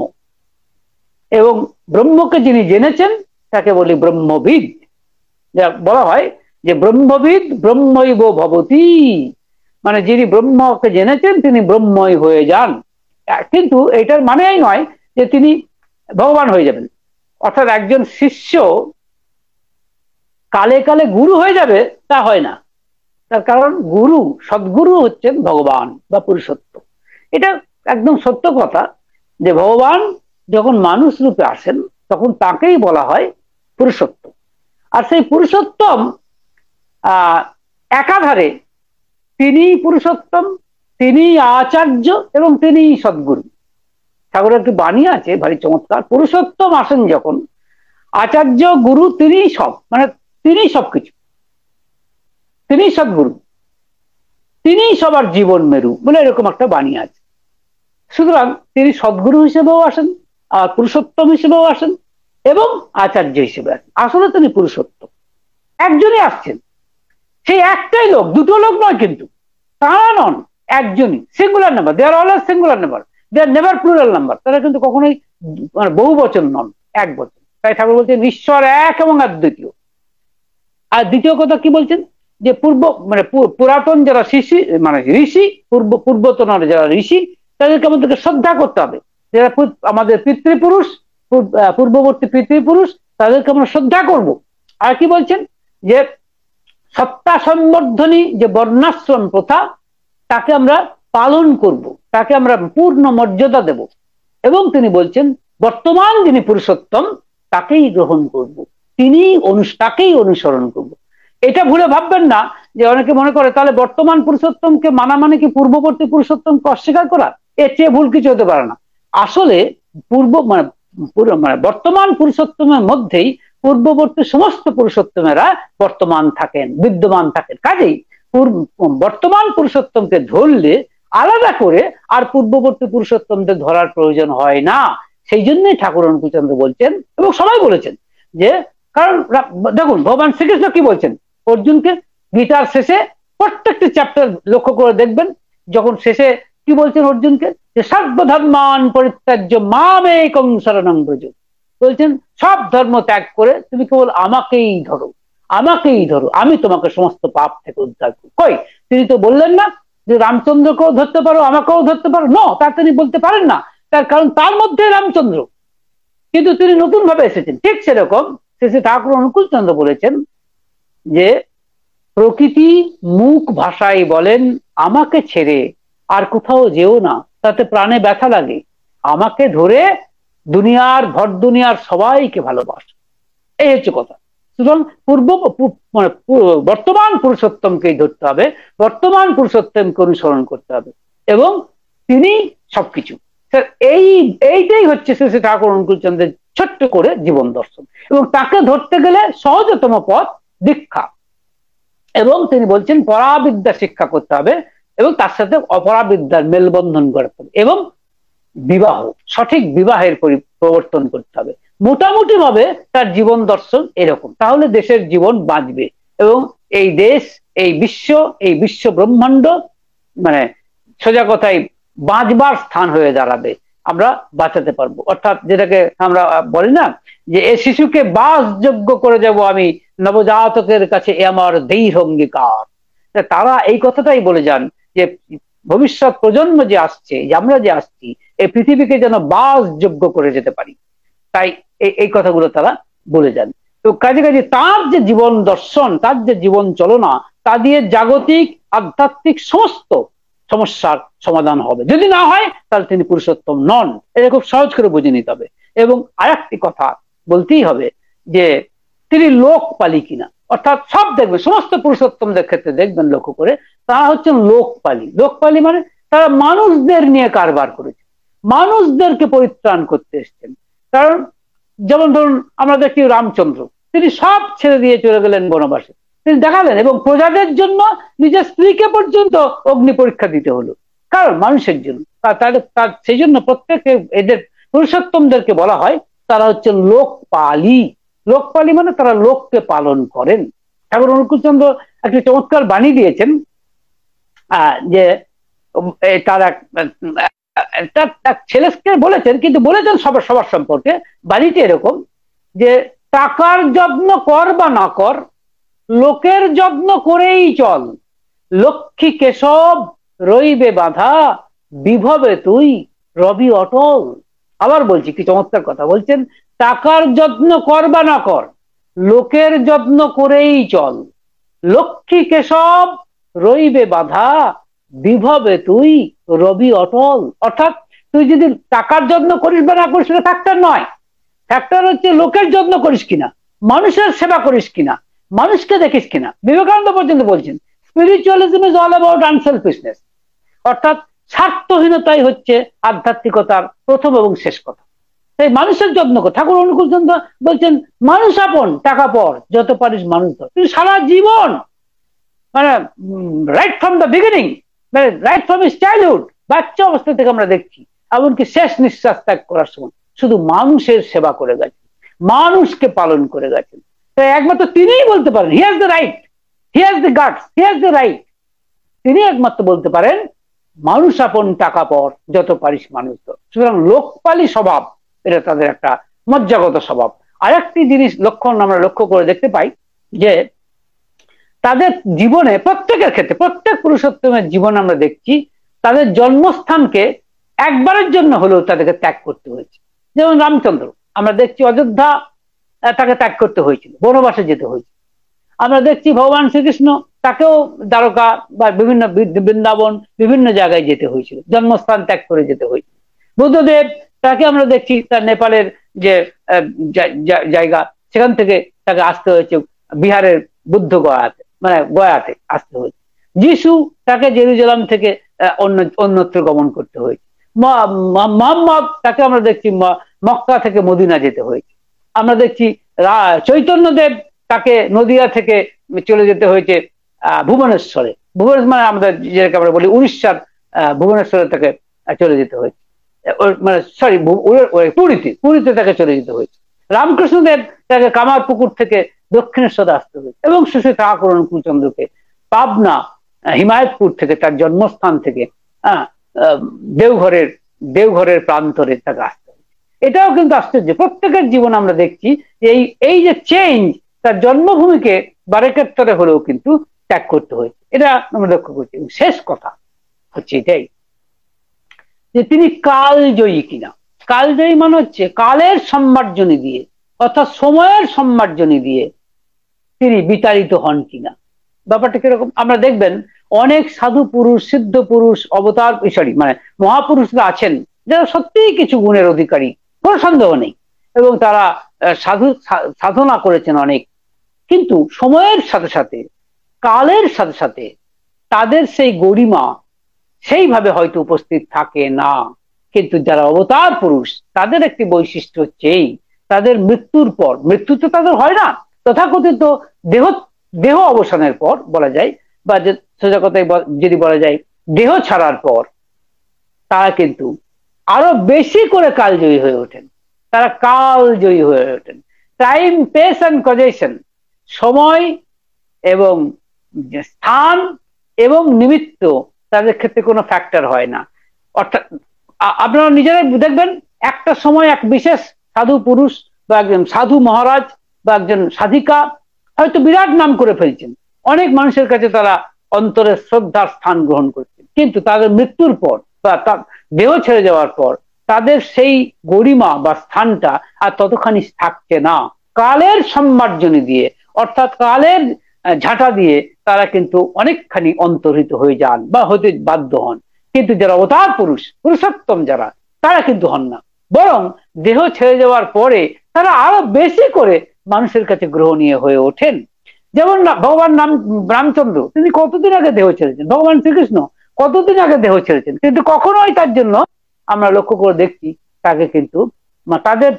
এবং ব্রহ্মকে যিনি জেনেছেন তাকে বলি ব্রহ্মবিদ। যা বলা হয় যে ব্রহ্মবিদ ব্রহ্মৈব ভবতি, মানে যিনি ব্রহ্মকে জেনেছেন তিনি ব্রহ্মই হয়ে যান। কিন্তু এটার মানে এই নয় যে তিনি ভগবান হয়ে যাবেন। অর্থাৎ একজন শিষ্য কালে কালে গুরু হয়ে যাবে তা হয় না। তার কারণ সদ্গুরু হচ্ছেন ভগবান বা পুরুষোত্তম। এটা একদম সত্য কথা যে ভগবান যখন মানুষ রূপে আসেন তখন তাকেই বলা হয় পুরুষোত্তম। আর সেই পুরুষোত্তম একাধারে তিনি পুরুষোত্তম, তিনি আচার্য, এবং তিনি সদ্গুরু। ঠাকুরের একটি বাণী আছে ভারী চমৎকার, পুরুষোত্তম আসেন যখন, আচার্য গুরু তিনি সব, মানে তিনি সবকিছু, তিনি সদ্গুরু, তিনি সবার জীবন মেরু বলে এরকম একটা বাণী আছে। সুতরাং তিনি সদ্গুরু হিসেবেও আসেন, আর পুরুষোত্তম হিসেবেও আসেন, এবং আচার্য হিসেবে আসেন। আসলে তিনি পুরুষোত্তম একজনই আসছেন। সেই একটাই লোক, দুটো লোক নয় কিন্তু, তারা নন, একজনই, singular number. They are always singular number, they R never plural number. তারা কিন্তু কখনোই মানে বহু বচন নন, এক বচন। তাই ঠাকুর বলছেন ঈশ্বর এক এবং অদ্বিতীয়। আর দ্বিতীয় কথা কি বলছেন যে পুরাতন যারা ঋষি, পূর্বতন যারা ঋষি, তাদেরকে আমাদেরকে শ্রদ্ধা করতে হবে। যারা আমাদের পিতৃপুরুষ, পূর্ববর্তী পিতৃপুরুষ, তাদেরকে আমরা শ্রদ্ধা করব। আর কি বলছেন যে সত্তা সম্বর্ধনী যে বর্ণাশ্রম প্রথা, তাকে আমরা পালন করব, তাকে আমরা পূর্ণ মর্যাদা দেব। এবং তিনি বলছেন বর্তমান যিনি পুরুষোত্তম তাকেই গ্রহণ করব, তাকেই অনুসরণ করব। এটা ভুলে ভাববেন না যে অনেকে মনে করে তাহলে বর্তমান পুরুষোত্তমকে মানা মানে কি পূর্ববর্তী পুরুষোত্তমকে অস্বীকার করা। এর চেয়ে ভুল কিছু হতে পারে না। আসলে বর্তমান পুরুষোত্তমের মধ্যেই পূর্ববর্তী সমস্ত পুরুষোত্তমেরা বিদ্যমান থাকেন। কাজেই বর্তমান পুরুষোত্তমকে ধরলে আলাদা করে আর পূর্ববর্তী পুরুষোত্তমদের ধরার প্রয়োজন হয় না। সেই জন্যই ঠাকুর অনুকূলচন্দ্র বলছেন, এবং সবাই বলেছেন যে, কারণ দেখুন ভগবান শ্রীকৃষ্ণ কি বলছেন অর্জুনকে গীতার শেষে, প্রত্যেকটি চ্যাপ্টার লক্ষ্য করে দেখবেন, যখন শেষে কি বলছেন অর্জুনকে, যে সর্বধর্মান পরিত্যাজ্য মামেকং শরণং ব্রজ, বলছেন সব ধর্ম ত্যাগ করে তুমি কেবল আমাকেই ধরো, আমাকেই ধরো, আমি তোমাকে সমস্ত পাপ থেকে উদ্ধার করব। কই, তিনি তো বললেন না যে রামচন্দ্রকেও ধরতে পারো, আমাকেও ধরতে পারো, তা তিনি বলতে পারেন না, তার কারণ তার মধ্যে রামচন্দ্র, কিন্তু তিনি নতুন ভাবে এসেছেন। ঠিক সেরকম শ্রী ঠাকুর অনুকূল চন্দ্র বলেছেন যে প্রকৃতি মুখ ভাষায় বলেন আমাকে ছেড়ে আর কোথাও যেও না, তাতে প্রাণে ব্যথা লাগে, আমাকে ধরে দুনিয়ার ভর দুনিয়ার সবাইকে ভালোবাসো, এই হচ্ছে কথা। সুতরাং মানে বর্তমান পুরুষোত্তমকেই ধরতে হবে, বর্তমান পুরুষোত্তমকে অনুসরণ করতে হবে, এবং তিনি সবকিছু। এইটাই হচ্ছে শ্রী ঠাকুর অনুকূল চন্দ্রের ছোট্ট করে জীবন দর্শন, এবং তাকে ধরতে গেলে সহজতম পথ দীক্ষা, এবং তিনি বলছেন পরাবিদ্যা শিক্ষা করতে হবে, এবং তার সাথে অপরাবিদ্যার মেলবন্ধন করতে হবে, এবং বিবাহ, সঠিক বিবাহের প্রবর্তন করতে হবে। মোটামুটি ভাবে তার জীবন দর্শন এরকম, তাহলে দেশের জীবন বাঁচবে, এবং এই দেশ, এই বিশ্ব ব্রহ্মাণ্ড মানে সোজা কথায় বাঁচবার স্থান হয়ে দাঁড়াবে, আমরা বাঁচাতে পারবো। অর্থাৎ যেটাকে আমরা বলি না যে এ শিশুকে বাসযোগ্য করে যাব আমি নবজাতকের কাছে, এ আমার দৃঢ় অঙ্গীকার, তারা এই কথাটাই বলে যান যে ভবিষ্যৎ প্রজন্ম যে আসছে, যে আমরা যে আসছি, এই পৃথিবীকে যেন বাসযোগ্য করে যেতে পারি, তাই এই কথাগুলো তারা বলে যান। তো কাজে কাজে তার যে জীবন দর্শন, তার যে জীবন চলনা, তা দিয়ে জাগতিক আধ্যাত্মিক সমস্ত সমস্যার সমাধান হবে। যদি না হয় তাহলে তিনি পুরুষোত্তম নন, এটা খুব সহজ করে বুঝে নিতে হবে। এবং আরেকটি কথা বলতেই হবে যে তিনি লোকপালি কিনা, অর্থাৎ সব দেখবেন সমস্ত পুরুষোত্তমদের ক্ষেত্রে দেখবেন লক্ষ্য করে, তারা হচ্ছেন লোকপালি। লোকপালি মানে তারা মানুষদের নিয়ে কারবার করেছে, মানুষদেরকে পরিত্রাণ করতে এসছেন। কারণ যেমন ধরুন আমরা দেখি রামচন্দ্র, তিনি সব ছেড়ে দিয়ে চলে গেলেন বনবাসে, তিনি দেখালেন, এবং প্রজাদের জন্য নিজের স্ত্রীকে পর্যন্ত অগ্নি পরীক্ষা দিতে হলো, কারণ মানুষের জন্য। তার সেই জন্য প্রত্যেকে এদের পুরুষোত্তমদেরকে বলা হয় তারা হচ্ছেন লোকপালি। লোকপালি মানে তারা লোককে পালন করেন। ঠাকুর অনুকূল চন্দ্র একটি চমৎকার বাণী দিয়েছেন, যে তার এক ছেলেকে বলেছেন, কিন্তু বলেছেন সবার সম্পর্কে। বাণীটি এরকম যে টাকার যত্ন কর বা না কর, লোকের যত্ন করেই চল, লক্ষ্মী কেশব রইবে বাঁধা, বিভবে তুই রবি অটল। আবার বলছি, কি চমৎকার কথা বলছেন, টাকার যত্ন কর বা না কর, লোকের যত্ন করেই চল, লক্ষ্মী কেশব রইবে বাঁধা, বিভবে তুই রবি অটল। অর্থাৎ তুই যদি টাকার যত্ন করিস বা না করিস সেটা ফ্যাক্টর নয়, ফ্যাক্টর হচ্ছে লোকের যত্ন করিস কিনা, মানুষের সেবা করিস কিনা, মানুষকে দেখিস কিনা। বিবেকানন্দ পর্যন্ত বলছেন spiritualism is all about unselfishness, অর্থাৎ স্বার্থহীনতাই হচ্ছে আধ্যাত্মিকতার প্রথম এবং শেষ কথা। তাই মানুষের যত্ন কর। ঠাকুর অনুকূল চন্দ্র বলছেন মানুষ আপন, টাকা পর, যত পারিস মানুষ ধর। কিন্তু সারা জীবন মানে রাইট ফ্রম দ্য বিগিনিং, মানে রাইট ফ্রম হিজ চাইল্ডহুড, বাচ্চা অবস্থা থেকে আমরা দেখছি, এমনকি শেষ নিঃশ্বাস ত্যাগ করার সময় শুধু মানুষের সেবা করে গেছেন, মানুষকে পালন করে গেছেন। তাই একমাত্র তিনিই বলতে পারেন, he has the right, he has the guts, he has the right, তিনি একমাত্র বলতে পারেন মানুষ আপন টাকা পর, যত পারিস মানুষ ধর। সুতরাং লোকপালি স্বভাব, এটা তাদের একটা মজ্জাগত স্বভাব। আরেকটি জিনিস লক্ষণ আমরা লক্ষ্য করে দেখতে পাই যে তাদের জীবনে প্রত্যেকের ক্ষেত্রে, প্রত্যেক পুরুষোত্তমের জীবন আমরা দেখছি তাদের জন্মস্থানকে একবারের জন্য হলেও তাদেরকে ত্যাগ করতে হয়েছে। যেমন রামচন্দ্র আমরা দেখছি অযোধ্যা তাকে ত্যাগ করতে হয়েছিল, বনবাসে যেতে হয়েছে। আমরা দেখছি ভগবান শ্রীকৃষ্ণ, তাকেও দ্বারকা বা বিভিন্ন বৃন্দাবন বিভিন্ন জায়গায় যেতে হয়েছিল, জন্মস্থান ত্যাগ করে যেতে হয়েছিল। বুদ্ধদেব, তাকে আমরা দেখছি তার নেপালের যে জায়গা, সেখান থেকে তাকে আসতে হয়েছে বিহারের বুদ্ধ গয়াতে, মানে গয়াতে আসতে হয়েছে। যিশু, তাকে জেরুজালেম থেকে অন্যত্র গমন করতে হয়েছে। মোহাম্মদ, তাকে আমরা দেখছি মক্কা থেকে মদিনা যেতে হয়েছে। আমরা দেখছি চৈতন্যদেব, তাকে নদিয়া থেকে চলে যেতে হয়েছে ভুবনেশ্বরে। ভুবনেশ্বর মানে আমাদের যেটাকে আমরা বলি উড়িষ্যার ভুবনেশ্বরে তাকে চলে যেতে হয়েছে, মানে সরি পুরীতে তাকে চলে যেতে হয়েছে। রামকৃষ্ণদেব, তাকে কামারপুকুর থেকে দক্ষিণেশ্বরে আসতে হয়েছে। এবং শ্রী ঠাকুর অনুকূল চন্দ্রকে পাবনা হিমায়তপুর থেকে, তার জন্মস্থান থেকে দেওঘরের প্রান্তরে তাকে আসতে হবে। এটাও কিন্তু আশ্চর্য, প্রত্যেকের জীবন আমরা দেখছি এই যে চেঞ্জ, তার জন্মভূমিকে বারেকাত্তরে হলেও কিন্তু ত্যাগ করতে হয়েছে, এটা আমরা লক্ষ্য করছি। শেষ কথা হচ্ছে এটাই যে তিনি কালজয়ী কিনা। কালজয়ী মানে হচ্ছে কালের সম্মার্জনী দিয়ে, অর্থাৎ সময়ের সম্মার্জনী দিয়ে তিনি বিতাড়িত হন কিনা। ব্যাপারটা কিরকম, আমরা দেখবেন অনেক সাধু পুরুষ, সিদ্ধ পুরুষ, অবতার মানে মহাপুরুষরা আছেন যারা সত্যিই কিছু গুণের অধিকারী, কোনো সন্দেহ নেই, এবং তারা সাধনা করেছেন অনেক, কিন্তু সময়ের সাথে সাথে, কালের সাথে সাথে তাদের সেই গরিমা সেইভাবে হয়তো উপস্থিত থাকে না। কিন্তু যারা অবতার পুরুষ, তাদের একটি বৈশিষ্ট্য হচ্ছে এই, তাদের মৃত্যুর পর, মৃত্যু তো তাদের হয় না, তথাকথিত দেহ অবসানের পর বলা যায়, বা সোজা কথায় যদি বলা যায় দেহ ছাড়ার পর, তারা কিন্তু আরো বেশি করে কালজয়ী হয়ে ওঠেন। তারা কালজয়ী হয়ে ওঠেন। টাইম, পেস অ্যান্ড কজেশন, সময় এবং স্থান এবং নিমিত্ত তাদের ক্ষেত্রে কোনো ফ্যাক্টর হয় না। অর্থাৎ আপনারা নিজেরাই দেখবেন, একটা সময় এক বিশেষ সাধু পুরুষ বা একজন সাধু মহারাজ বা একজন সাধিকা হয়তো বিরাট নাম করে ফেলছেন, অনেক মানুষের কাছে তারা অন্তরের শ্রদ্ধার স্থান গ্রহণ করছেন, কিন্তু তাদের মৃত্যুর পর বা তার দেহ ছেড়ে যাওয়ার পর তাদের সেই গরিমা বা স্থানটা আর ততখানি থাকছে না। কালের সম্মার্জনী দিয়ে, অর্থাৎ কালের ঝাঁটা দিয়ে তারা কিন্তু অনেকখানি অন্তর্হিত হয়ে যান বা হতে বাধ্য হন। কিন্তু যারা অবতার পুরুষ, পুরুষোত্তম যারা, তারা কিন্তু হন না, বরং দেহ ছেড়ে যাওয়ার পরে তারা আরো বেশি করে মানুষের কাছে গ্রহণীয় হয়ে ওঠেন। যেমন ভগবান রামচন্দ্র, তিনি কতদিন আগে দেহ ছেড়েছেন, ভগবান শ্রীকৃষ্ণ কতদিন আগে দেহ ছেড়েছেন, কিন্তু কখনোই তার জন্য আমরা লক্ষ্য করে দেখছি তাকে কিন্তু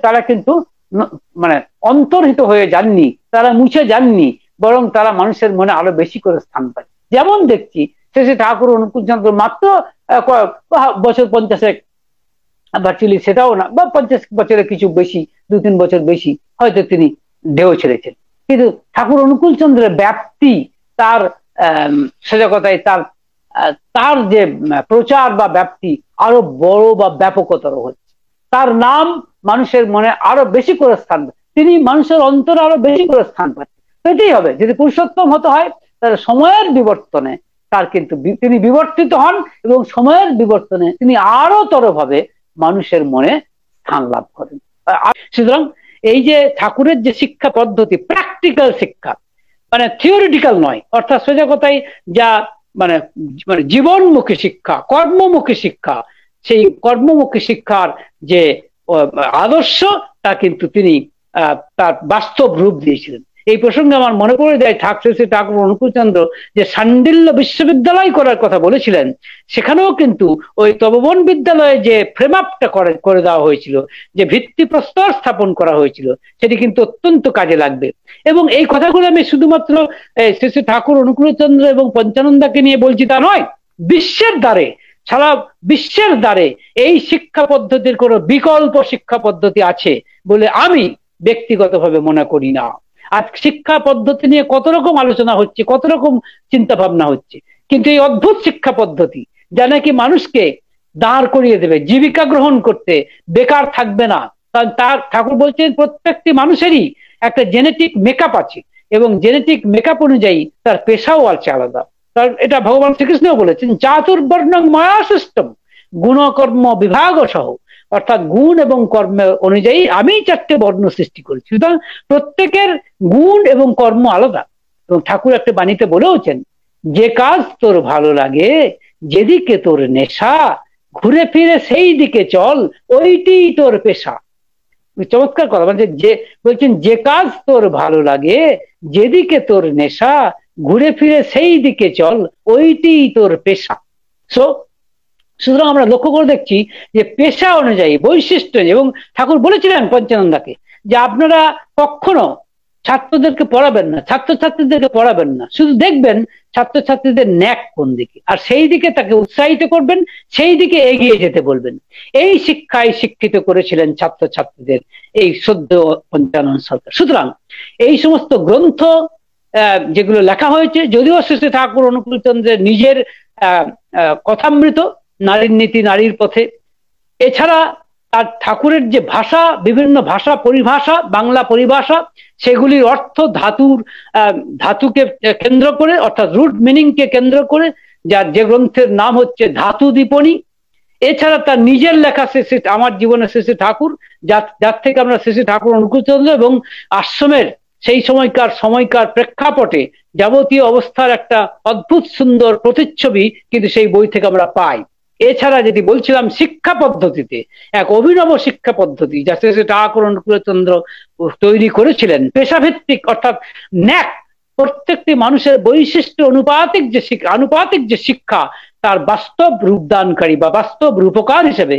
তারা কিন্তু মানে অন্তর্হিত হয়ে যাননি, তারা মুছে যাননি, বরং তারা মানুষের মনে আরো বেশি করে স্থান পায়। যেমন দেখছি শেষে ঠাকুর অনুকূল চন্দ্র মাত্র বছর 50 ভার্চুয়ালি সেটাও না, বা 50 বছরের কিছু বেশি, 2-3 বছর বেশি হয়তো তিনি দেহ ছেড়েছেন, কিন্তু ঠাকুর অনুকূল চন্দ্রের ব্যাপ্তি, তার সোজা কথায় তার যে প্রচার বা ব্যাপ্তি আরো বড় বা ব্যাপকতর হচ্ছে। তার নাম মানুষের মনে আরো বেশি করে স্থান পায়, তিনি মানুষের অন্তরে আরো বেশি করে স্থান পাচ্ছে। এটাই হবে, যদি পুরুষোত্তম হতে হয় তাহলে সময়ের বিবর্তনে তার কিন্তু তিনি বিবর্তিত হন, এবং সময়ের বিবর্তনে তিনি আরো তরভাবে মানুষের মনে স্থান লাভ করেন। সুতরাং এই যে ঠাকুরের যে শিক্ষা পদ্ধতি, প্র্যাকটিক্যাল শিক্ষা, মানে থিওরিটিক্যাল নয়, অর্থাৎ সোজা কথায় যা মানে জীবনমুখী শিক্ষা, কর্মমুখী শিক্ষা, সেই কর্মমুখী শিক্ষার যে আদর্শ তা কিন্তু তিনি তার বাস্তব রূপ দিয়েছিলেন। এই প্রসঙ্গে আমার মনে পড়ে যায় ঠাকুর অনুকূল চন্দ্র যে শাণ্ডিল্য বিশ্ববিদ্যালয় করার কথা বলেছিলেন, সেখানেও কিন্তু ওই তপবন বিদ্যালয়ে যে ফ্রেম আপটা করে দেওয়া হয়েছিল, যে ভিত্তিপ্রস্তর স্থাপন করা হয়েছিল, সেটি কিন্তু অত্যন্ত কাজে লাগবে। এবং এই কথাগুলো আমি শুধুমাত্র শ্রী ঠাকুর অনুকূল চন্দ্র এবং পঞ্চানন্দাকে নিয়ে বলছি তা নয়, বিশ্বের দ্বারে, সারা বিশ্বের দ্বারে এই শিক্ষা পদ্ধতির কোনো বিকল্প শিক্ষা পদ্ধতি আছে বলে আমি ব্যক্তিগতভাবে মনে করি না। আজ শিক্ষা পদ্ধতি নিয়ে কত রকম আলোচনা হচ্ছে, কত রকম চিন্তা ভাবনা হচ্ছে, কিন্তু এই অদ্ভুত শিক্ষা পদ্ধতি যা নাকি মানুষকে দাঁড় করিয়ে দেবে, জীবিকা গ্রহণ করতে, বেকার থাকবে না। তার ঠাকুর বলছেন প্রত্যেকটি মানুষেরই একটা জেনেটিক মেকআপ আছে, এবং জেনেটিক মেকআপ অনুযায়ী তার পেশাও আছে আলাদা। কারণ এটা ভগবান শ্রীকৃষ্ণও বলেছেন, চাতুর্বর্ণং মায়া সৃষ্টম গুণকর্ম বিভাগ সহ, অর্থাৎ গুণ এবং কর্ম অনুযায়ী আমি 4টে বর্ণ সৃষ্টি করেছি। সুতরাং প্রত্যেকের গুণ এবং কর্ম আলাদা। এবং ঠাকুর একটা বাণীতে বলেওছেন, যে কাজ তোর ভালো লাগে, যেদিকে তোর নেশা, ঘুরে ফিরে সেই দিকে চল, ওইটি তোর পেশা। চমৎকার কথা, মানে যে বলছেন যে কাজ তোর ভালো লাগে, যেদিকে তোর নেশা, ঘুরে ফিরে সেই দিকে চল, ওইটি তোর পেশা। সুতরাং আমরা লক্ষ্য করে দেখছি যে পেশা অনুযায়ী বৈশিষ্ট্য, এবং ঠাকুর বলেছিলেন পঞ্চানন্দাকে যে আপনারা কখনো ছাত্রদেরকে পড়াবেন না, ছাত্রছাত্রীদেরকে পড়াবেন না, শুধু দেখবেন ছাত্রছাত্রীদের ন্যাক কোন দিকে, আর সেই দিকে তাকে উৎসাহিত করবেন, সেই দিকে এগিয়ে যেতে বলবেন। এই শিক্ষায় শিক্ষিত করেছিলেন ছাত্রছাত্রীদের এই সদ্য পঞ্চানন সরকার। সুতরাং এই সমস্ত গ্রন্থ যেগুলো লেখা হয়েছে, যদিও শ্রী শ্রী ঠাকুর অনুকূল চন্দ্রের নিজের কথামৃত নারীর নীতি নারীর পথে, এছাড়া আর ঠাকুরের যে ভাষা, বিভিন্ন ভাষা পরিভাষা, বাংলা পরিভাষা, সেগুলির অর্থ ধাতুকে কেন্দ্র করে, অর্থাৎ রুট মিনিং কে কেন্দ্র করে, যার যে গ্রন্থের নাম হচ্ছে ধাতু দীপনী। এছাড়া তার নিজের লেখা আমার জীবনে শ্রী শ্রী ঠাকুর, যার থেকে আমরা শ্রী শ্রী ঠাকুর অনুকূলচন্দ্র এবং আশ্রমের সেই সময়কার প্রেক্ষাপটে যাবতীয় অবস্থার একটা অদ্ভুত সুন্দর প্রতিচ্ছবি কিন্তু সেই বই থেকে আমরা পাই। এছাড়া যেটি বলছিলাম, শিক্ষা পদ্ধতিতে এক অভিনব শিক্ষা পদ্ধতি যা শ্রী শ্রী ঠাকুর অনুকূলচন্দ্র তৈরি করেছিলেন, পেশাভিত্তিক, অর্থাৎ ন্যাক, প্রত্যেকটি মানুষের বৈশিষ্ট্য আনুপাতিক যে শিক্ষা, তার বাস্তব রূপদানকারী বা বাস্তব রূপকার হিসেবে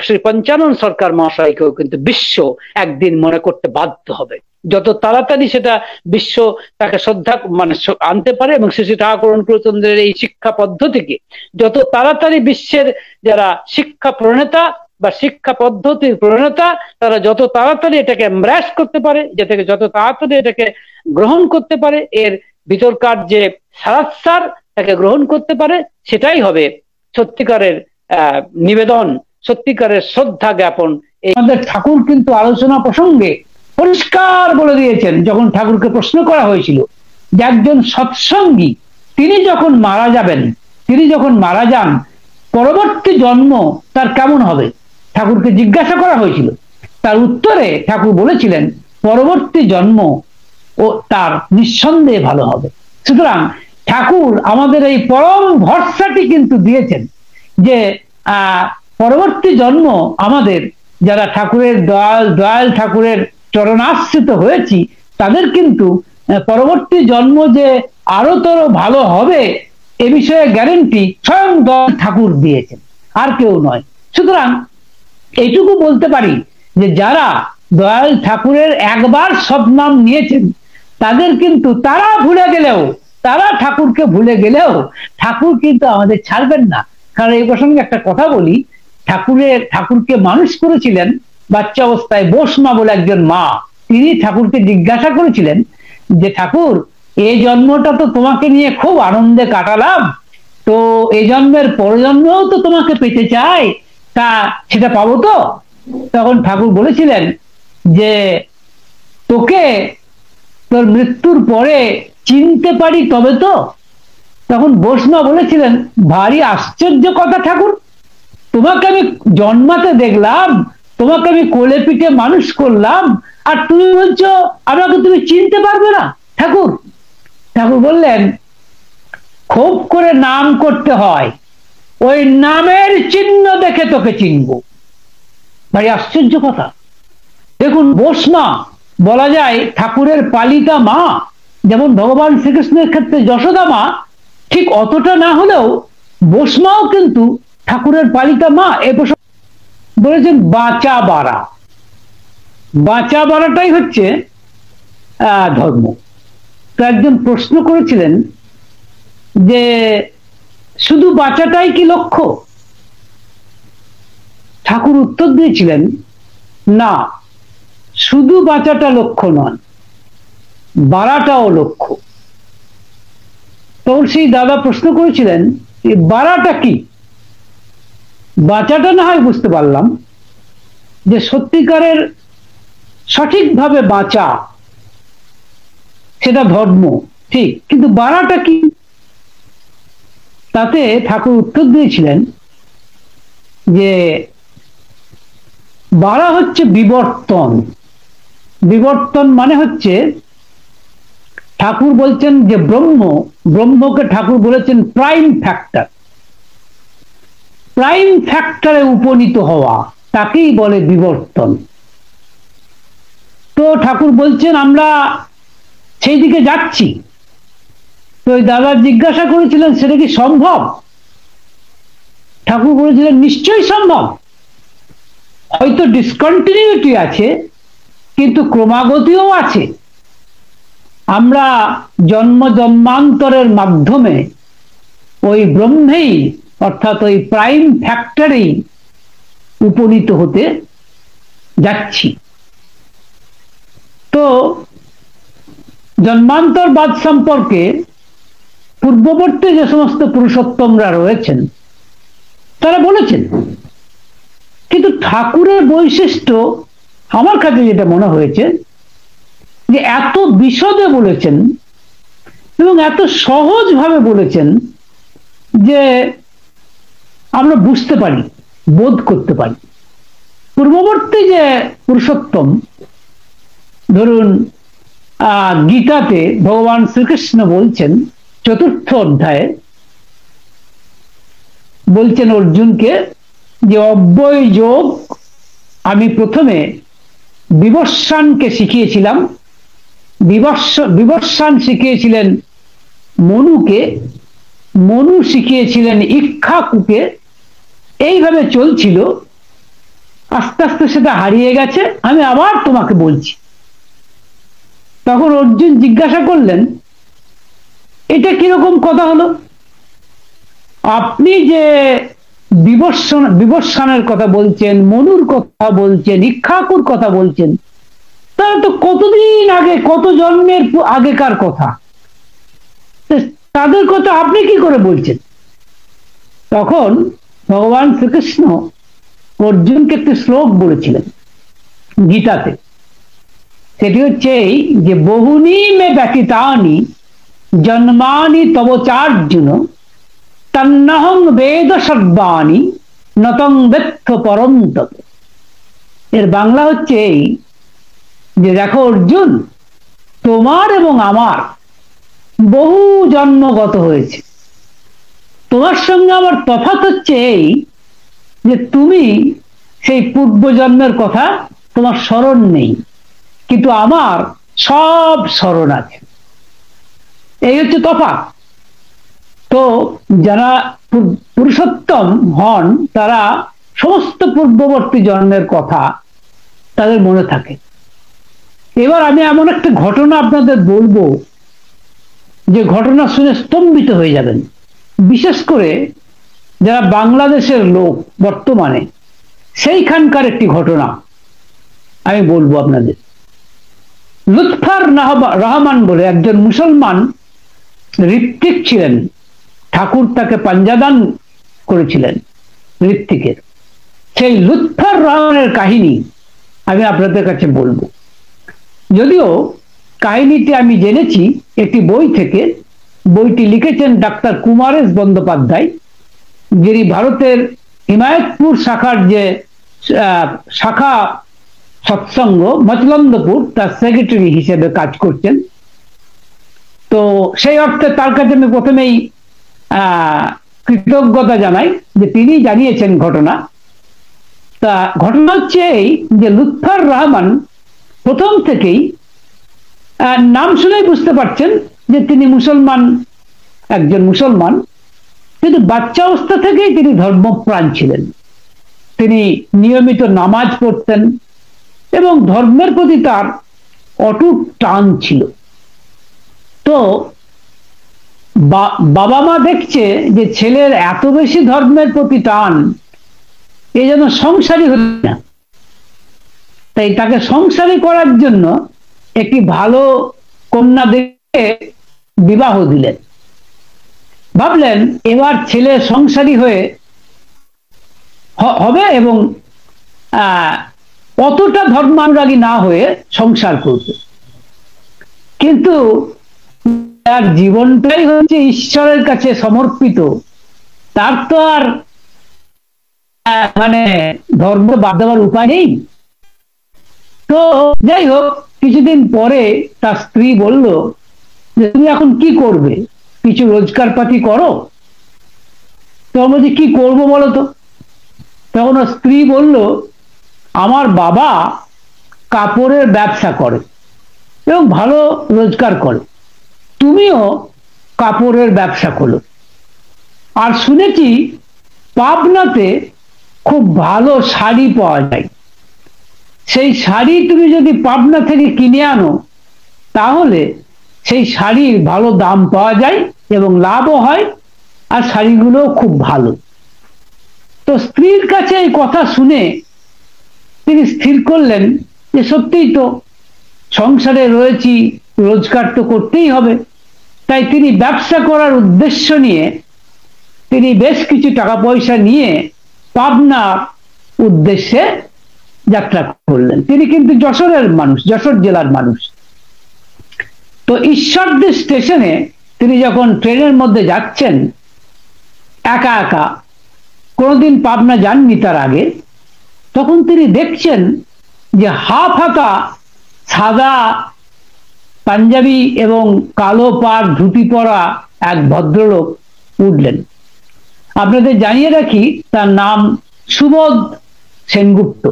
শ্রী পঞ্চানন সরকার মহাশয়কেও কিন্তু বিশ্ব একদিন মনে করতে বাধ্য হবে। যত তাড়াতাড়ি সেটা বিশ্ব তাকে শ্রদ্ধা আনতে পারে এবং শ্রী শ্রী ঠাকুর অনুকূলচন্দ্রের এই শিক্ষা পদ্ধতিকে যত তাড়াতাড়ি বিশ্বের যারা শিক্ষা প্রণেতা বা শিক্ষা পদ্ধতির প্রণেতা, তারা যত তাড়াতাড়ি এটাকে এমব্রেস করতে পারে, যত তাড়াতাড়ি এটাকে গ্রহণ করতে পারে, এর ভিতরকার যে সারাসার তাকে গ্রহণ করতে পারে, সেটাই হবে সত্যিকারের নিবেদন, সত্যিকারের শ্রদ্ধা জ্ঞাপন। আমাদের ঠাকুর কিন্তু আলোচনা প্রসঙ্গে পরিষ্কার বলে দিয়েছেন, যখন ঠাকুরকে প্রশ্ন করা হয়েছিল যে একজন সৎসঙ্গী তিনি যখন মারা যান পরবর্তী জন্ম তার কেমন হবে, ঠাকুরকে জিজ্ঞাসা করা হয়েছিল। তার উত্তরে ঠাকুর বলেছিলেন পরবর্তী জন্ম ও তার নিঃসন্দেহে ভালো হবে। সুতরাং ঠাকুর আমাদের এই পরম ভরসাটি কিন্তু দিয়েছেন যে পরবর্তী জন্ম আমাদের যারা ঠাকুরের দয়াল ঠাকুরের চরণাশ্রিত হয়েছি, তাদের কিন্তু পরবর্তী জন্ম যে আরো তোর ভালো হবে এ বিষয়ে গ্যারেন্টি স্বয়ং দয়াল ঠাকুর দিয়েছেন, আর কেউ নয়। সুতরাং এইটুকু বলতে পারি যে যারা দয়াল ঠাকুরের একবার সদনাম নিয়েছেন, তাদের কিন্তু তারা ঠাকুরকে ভুলে গেলেও ঠাকুর কিন্তু আমাদের ছাড়বেন না। কারণ এই প্রসঙ্গে একটা কথা বলি, ঠাকুরকে মানুষ করেছিলেন বাচ্চা অবস্থায় বোসমা বলে একজন মা। তিনি ঠাকুরকে জিজ্ঞাসা করেছিলেন যে ঠাকুর, এই জন্মটা তো তোমাকে নিয়ে খুব আনন্দে কাটালাম, তো এই জন্মের পরজন্মেও তো তোমাকে পেতে চাই, তা সেটা পাবো তো? তখন ঠাকুর বলেছিলেন যে তোকে তোর মৃত্যুর পরে চিনতে পারি তবে তো। তখন বোসমা বলেছিলেন, ভারী আশ্চর্য কথা ঠাকুর, তোমাকে আমি জন্মাতে দেখলাম, তোমাকে আমি কোলে পিঠে মানুষ করলাম, আর তুমি বলছো আমাকে তুমি চিনতে পারবে না। ঠাকুর বললেন, খুব করে নাম করতে হয়, ওই নামের চিহ্ন দেখে তোকে চিনবো। ভারী আশ্চর্য কথা। দেখুন, বোসমা বলা যায় ঠাকুরের পালিতা মা, যেমন ভগবান শ্রীকৃষ্ণের ক্ষেত্রে যশোদা মা, ঠিক অতটা না হলেও বোসমাও কিন্তু ঠাকুরের পালিতা মা। এ প্রসঙ্গে বলেছেন বাঁচা বাড়াটাই হচ্ছে ধর্ম। তো একজন প্রশ্ন করেছিলেন যে শুধু বাঁচাটাই কি লক্ষ্য? ঠাকুর উত্তর দিয়েছিলেন, না, শুধু বাঁচাটা লক্ষ্য নয়, বাড়াটাও লক্ষ্য। তখন সেই দাদা প্রশ্ন করেছিলেন, বাড়াটা কি? বাঁচাটা না হয় বুঝতে পারলাম যে সত্যিকারের সঠিকভাবে বাঁচা সেটা ধর্ম, ঠিক, কিন্তু বাড়াটা কি? তাতে ঠাকুর উত্তর দিয়েছিলেন যে বাড়া হচ্ছে বিবর্তন মানে হচ্ছে, ঠাকুর বলছেন যে ব্রহ্মকে ঠাকুর বলেছেন প্রাইম ফ্যাক্টরে উপনীত হওয়া, তাকেই বলে বিবর্তন। তো ঠাকুর বলছেন আমরা সেই দিকে যাচ্ছি। তো ওই দাদা জিজ্ঞাসা করেছিলেন সেটা কি সম্ভব? ঠাকুর বলেছিলেন নিশ্চয়ই সম্ভব, হয়তো ডিসকন্টিনিউটি আছে কিন্তু ক্রমাগতিও আছে। আমরা জন্মান্তরের মাধ্যমে ওই ব্রহ্মেই, অর্থাৎ ওই প্রাইম ফ্যাক্টরেই উপনীত হতে যাচ্ছি। তো জন্মান্তরবাদ সম্পর্কে পূর্ববর্তী যে সমস্ত পুরুষোত্তমরা রয়েছেন তারা বলেছেন, কিন্তু ঠাকুরের বৈশিষ্ট্য আমার কাছে যেটা মনে হয়েছে যে এত বিশদে বলেছেন এবং এত সহজভাবে বলেছেন যে আমরা বুঝতে পারি, বোধ করতে পারি। পূর্ববর্তী যে পুরুষোত্তম, ধরুন গীতাতে ভগবান শ্রীকৃষ্ণ বলছেন 4th অধ্যায়ে, বলছেন অর্জুনকে যে অব্যয় যোগ আমি প্রথমে বিবস্বানকে শিখিয়েছিলাম, বিবস্বান শিখিয়েছিলেন মনুকে, মনু শিখিয়েছিলেন ইক্ষ্বাকুকে, এইভাবে চলছিল, আস্তে আস্তে সেটা হারিয়ে গেছে, আমি আবার তোমাকে বলছি। তখন অর্জুন জিজ্ঞাসা করলেন, এটা কিরকম কথা হলো? আপনি যে বিবস্বানের কথা বলছেন, মনুর কথা বলছেন, ইক্ষ্বাকুর কথা বলছেন, তারা তো কতদিন আগে, কত জন্মের আগেকার কথা, তাদের কথা আপনি কি করে বলছেন? তখন ভগবান শ্রীকৃষ্ণ অর্জুনকে একটি শ্লোক বলেছিলেন গীতাতে। সেটি হচ্ছে এই যে বহুনি মে ব্যতীতানি জন্মানি তব চার্জুন তন্নহং বেদ সর্বাণি নতং বেত্থ পরম তপ। এর বাংলা হচ্ছে এই যে দেখো অর্জুন, তোমার এবং আমার বহু জন্মগত হয়েছে, তোমার সঙ্গে আমার তফাৎ হচ্ছে এই যে তুমি সেই পূর্বজন্মের কথা তোমার স্মরণ নেই, কিন্তু আমার সব স্মরণ আছে। এই হচ্ছে তফাৎ। তো যারা পুরুষোত্তম হন তারা সমস্ত পূর্ববর্তী জন্মের কথা তাদের মনে থাকে। এবার আমি এমন একটা ঘটনা আপনাদের বলবো যে ঘটনা শুনে স্তম্ভিত হয়ে যাবেন, বিশেষ করে যারা বাংলাদেশের লোক বর্তমানে, সেইখানকার একটি ঘটনা আমি বলবো আপনাদের। লুৎফর রহমান বলে একজন মুসলমান ঋত্বিক ছিলেন, ঠাকুর তাকে পাঞ্জাদান করেছিলেন ঋত্বিকের। সেই লুৎফর রহমানের কাহিনী আমি আপনাদের কাছে বলবো। যদিও কাহিনীটি আমি জেনেছি একটি বই থেকে, বইটি লিখেছেন ডাক্তার কুমারেশ বন্দ্যোপাধ্যায়, যিনি ভারতের হিমায়তপুর শাখার যে শাখা সৎসঙ্গ মচলন্দপুর, তার সেক্রেটারি হিসেবে কাজ করছেন। তো সেই অর্থে তার কাছে আমি প্রথমেই কৃতজ্ঞতা জানাই যে তিনি জানিয়েছেন ঘটনা। তা ঘটনা হচ্ছে এই যে লুৎফর রহমান প্রথম থেকেই, নাম শুনেই বুঝতে পারছেন যে তিনি মুসলমান, একজন মুসলমান, কিন্তু বাচ্চা অবস্থা থেকেই তিনি ধর্মপ্রাণ ছিলেন। তিনি নিয়মিত নামাজ পড়তেন এবং ধর্মের প্রতি তার অটুট টান ছিল। তো বাবা মা দেখছে যে ছেলের এত বেশি ধর্মের প্রতি টান, এই জন্য সংসারী হল না, তাই তাকে সংসারী করার জন্য একটি ভালো কন্যা দেখে বিবাহ দিলেন। ভাবলেন এবার ছেলে সংসারী হয়ে হবে এবং অতটা ধর্মানুরাগী না হয়ে সংসার করবে। কিন্তু তার জীবনটাই হচ্ছে ঈশ্বরের কাছে সমর্পিত, তার তো আর মানে ধর্ম বাদ দেওয়ার উপায় নেই। তো যাই হোক, কিছুদিন পরে তার স্ত্রী বলল যে তুমি এখন কি করবে, কিছু রোজগার পাতি করো। তখন বলছে কি করবো বলো তো। তখন স্ত্রী বলল আমার বাবা কাপড়ের ব্যবসা করে এবং ভালো রোজগার করে, তুমিও কাপড়ের ব্যবসা করো। আর শুনেছি পাবনাতে খুব ভালো শাড়ি পাওয়া যায়, সেই শাড়ি তুমি যদি পাবনা থেকে কিনে আনো তাহলে সেই শাড়ির ভালো দাম পাওয়া যায় এবং লাভও হয়, আর শাড়িগুলো খুব ভালো। তো স্ত্রীর কাছে এই কথা শুনে তিনি স্থির করলেন যে সত্যিই তো, সংসারে রয়েছি, রোজগার তো করতেই হবে। তাই তিনি ব্যবসা করার উদ্দেশ্য নিয়ে তিনি বেশ কিছু টাকা পয়সা নিয়ে পাবনার উদ্দেশ্যে যাত্রা করলেন। তিনি কিন্তু যশোরের মানুষ, যশোর জেলার মানুষ। তো ঈশ্বরদী স্টেশনে তিনি যখন ট্রেনের মধ্যে যাচ্ছেন একা একা, কোনোদিন পাবনা যাননি তার আগে, তখন তিনি দেখছেন যে হাফ হাতা সাদা পাঞ্জাবি এবং কালো পাড় ধুতি পরা এক ভদ্রলোক উঠলেন। আপনাদের জানিয়ে রাখি, তার নাম সুবোধ সেনগুপ্ত।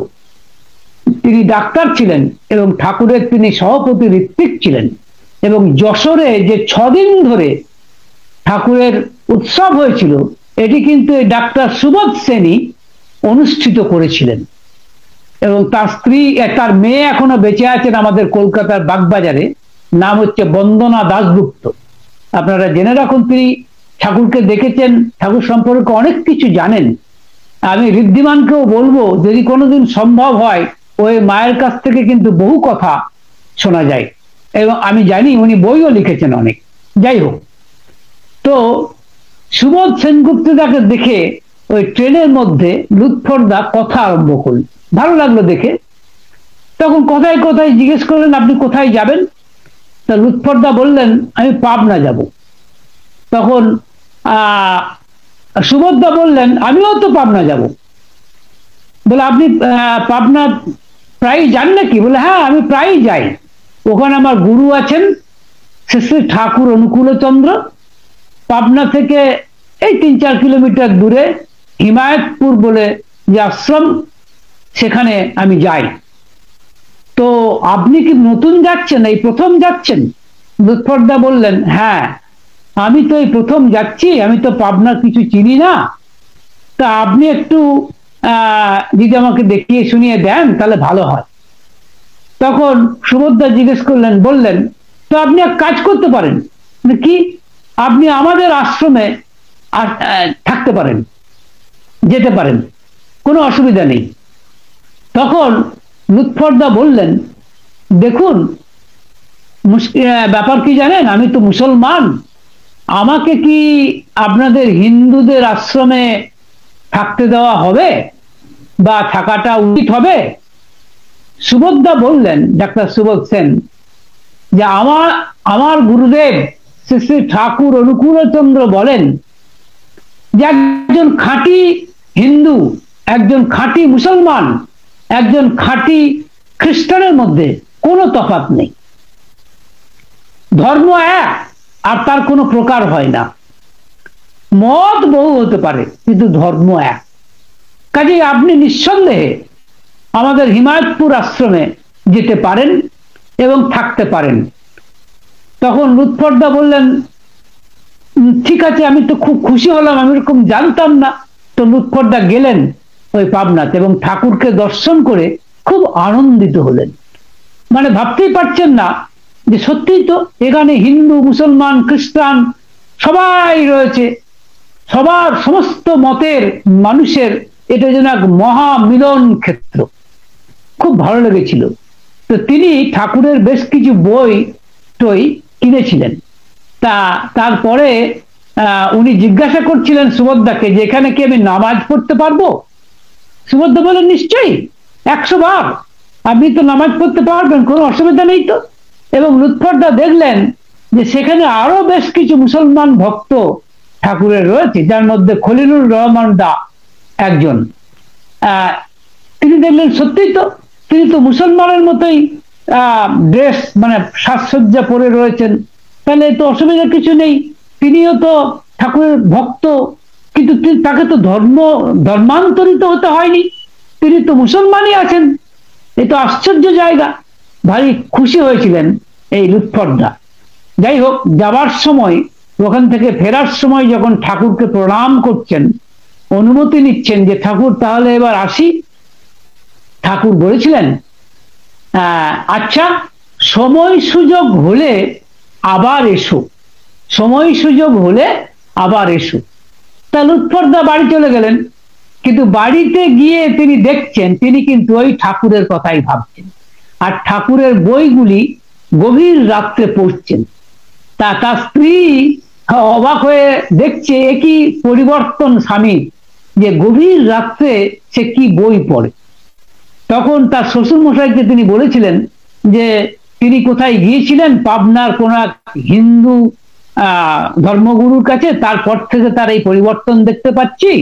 তিনি ডাক্তার ছিলেন এবং ঠাকুরের তিনি সভাপতি ঋত্বিক ছিলেন, এবং যশোরে যে 6 দিন ধরে ঠাকুরের উৎসব হয়েছিল এটি কিন্তু এই ডাক্তার সুবোধ সেনই অনুষ্ঠিত করেছিলেন। এবং তার স্ত্রী, তার মেয়ে এখনো বেঁচে আছেন আমাদের কলকাতার বাগবাজারে, নাম হচ্ছে বন্দনা দাশগুপ্ত। আপনারা জেনে রাখুন, তিনি ঠাকুরকে দেখেছেন, ঠাকুর সম্পর্কে অনেক কিছু জানেন। আমি ঋদ্ধিমানকেও বলবো, যদি কোনোদিন সম্ভব হয়, ওই মায়ের কাছ থেকে কিন্তু বহু কথা শোনা যায়, এবং আমি জানি উনি বইও লিখেছেন অনেক। যাই হোক, তো সুবোধ সেনগুপ্ত তাকে দেখে ওই ট্রেনের মধ্যে লুৎফরদা কথা আরম্ভ করল। ভালো লাগলো দেখে। তখন কথায় কথায় জিজ্ঞেস করলেন, আপনি কোথায় যাবেন? তা লুৎফরদা বললেন, আমি পাবনা যাব। তখন সুবোধদা বললেন, আমিও তো পাবনা যাব। বলে, আপনি পাবনা প্রায় যান নাকি? বলে, হ্যাঁ, আমি প্রায় যাই। ওখানে আমার গুরু আছেন, শ্রী ঠাকুর অনুকূলচন্দ্র। পাবনা থেকে এই 3-4 কিলোমিটার দূরে হিমায়তপুর বলে যে আশ্রম, সেখানে আমি যাই। তো আপনি কি নতুন যাচ্ছেন, এই প্রথম যাচ্ছেন? লুৎফরদা বললেন, হ্যাঁ, আমি তো এই প্রথম যাচ্ছি, আমি তো পাবনা কিছু চিনি না। তা আপনি একটু যদি আমাকে দেখিয়ে শুনিয়ে দেন তাহলে ভালো হয়। তখন সুবোধদা জিজ্ঞেস করলেন, বললেন, তো আপনি এক কাজ করতে পারেন কি, আপনি আমাদের আশ্রমে থাকতে পারেন, যেতে পারেন, কোনো অসুবিধা নেই। তখন লুৎফরদা বললেন, দেখুন ব্যাপার কি জানেন, আমি তো মুসলমান, আমাকে কি আপনাদের হিন্দুদের আশ্রমে থাকতে দেওয়া হবে বা থাকাটা উচিত হবে? সুবোধদা বললেন, ডাক্তার সুবোধ সেন, যে আমার গুরুদেব শ্রী শ্রী ঠাকুর অনুকূলচন্দ্র বলেন যে একজন খাঁটি হিন্দু, একজন খাঁটি মুসলমান, একজন খাঁটি খ্রিস্টানের মধ্যে কোনো তফাৎ নেই। ধর্ম এক, আর তার কোনো প্রকার হয় না। মত বহু হতে পারে, কিন্তু ধর্ম এক। কাজেই আপনি নিঃসন্দেহে আমাদের হিমায়তপুর আশ্রমে যেতে পারেন এবং থাকতে পারেন। তখন লুৎফরদা বললেন, ঠিক আছে, আমি তো খুব খুশি হলাম, আমি এরকম জানতাম না। তো লুৎফরদা গেলেন ওই পাবনাতে এবং ঠাকুরকে দর্শন করে খুব আনন্দিত হলেন। মানে ভাবতেই পারছেন না যে সত্যিই তো এখানে হিন্দু, মুসলমান, খ্রিস্টান সবাই রয়েছে, সবার সমস্ত মতের মানুষের এটা যেন এক মহা মিলন ক্ষেত্র। খুব ভালো লেগেছিল। তো তিনি ঠাকুরের বেশ কিছু বই টই কিনেছিলেন। তারপরে উনি জিজ্ঞাসা করছিলেন সুবোধদাকে যে এখানে কি আমি নামাজ পড়তে পারবো? সুবোধদা বলেন, নিশ্চয়ই, 100 বার আপনি তো নামাজ পড়তে পারবেন, কোনো অসুবিধা নেই তো। এবং লুৎফরদা দেখলেন যে সেখানে আরো বেশ কিছু মুসলমান ভক্ত ঠাকুরের রয়েছে, যার মধ্যে খলিলুর রহমান দা একজন। তিনি দেখলেন সত্যিই তো তিনি তো মুসলমানের মতোই ড্রেস, মানে সাজসজ্জা পরে রয়েছেন, তাহলে তো অসুবিধা কিছু নেই, তিনিও তো ঠাকুরের ভক্ত, কিন্তু তাকে তো ধর্মান্তরিত হতে হয়নি, তিনি তো মুসলমানই আছেন। এ তো আশ্চর্য জায়গা। ভারী খুশি হয়েছিলেন এই লুৎফরদা। যাই হোক, যাবার সময়, ওখান থেকে ফেরার সময় যখন ঠাকুরকে প্রণাম করছেন, অনুমতি নিচ্ছেন যে ঠাকুর তাহলে এবার আসি, ঠাকুর বলেছিলেন, আচ্ছা, সময় সুযোগ হলে আবার এসো, সময় সুযোগ হলে আবার এসো। তা লুৎফরদা বাড়ি চলে গেলেন, কিন্তু বাড়িতে গিয়ে তিনি দেখছেন তিনি কিন্তু ওই ঠাকুরের কথাই ভাবছেন। আর ঠাকুরের বইগুলি গভীর রাত্রে পড়ছেন। তার স্ত্রী অবাক হয়ে দেখছে একই পরিবর্তন স্বামীর, যে গভীর রাত্রে সে কি বই পড়ে। তখন তার শ্বশুর মশাইকে তিনি বলেছিলেন যে তিনি কোথায় গিয়েছিলেন, পাবনার কোন এক হিন্দু ধর্মগুরুর কাছে, তারপর থেকে তার এই পরিবর্তন দেখতে পাচ্ছি।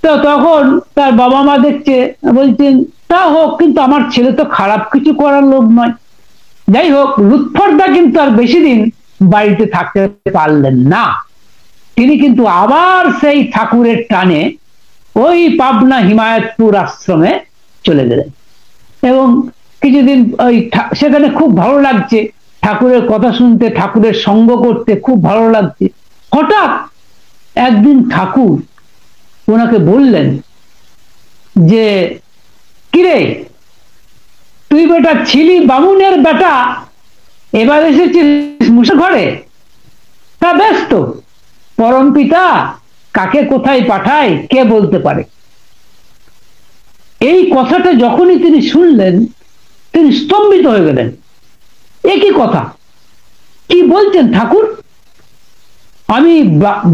তো তখন তার বাবা মা দেখছে, বলছেন তা হোক, কিন্তু আমার ছেলে তো খারাপ কিছু করার লোক নয়। যাই হোক, লুৎফরদা কিন্তু আর বেশি দিন বাড়িতে থাকতে পারলেন না। তিনি কিন্তু আবার সেই ঠাকুরের টানে ওই পাবনা হিমায়তপুর আশ্রমে চলে গেলেন। এবং কিছুদিন ওই সেখানে খুব ভালো লাগছে, ঠাকুরের কথা শুনতে, ঠাকুরের সঙ্গ করতে খুব ভালো লাগছে। হঠাৎ একদিন ঠাকুর ওনাকে বললেন যে কিরে, তুই বেটা ছিলি বামুনের বেটা, এবার এসেছিস মুসা ঘরে? তা বেশ তো, পরম পিতা কাকে কোথায় পাঠায় কে বলতে পারে। এই কথাটা যখনই তিনি শুনলেন, তিনি স্তম্ভিত হয়ে গেলেন। একই কথা, কি বলছেন ঠাকুর? আমি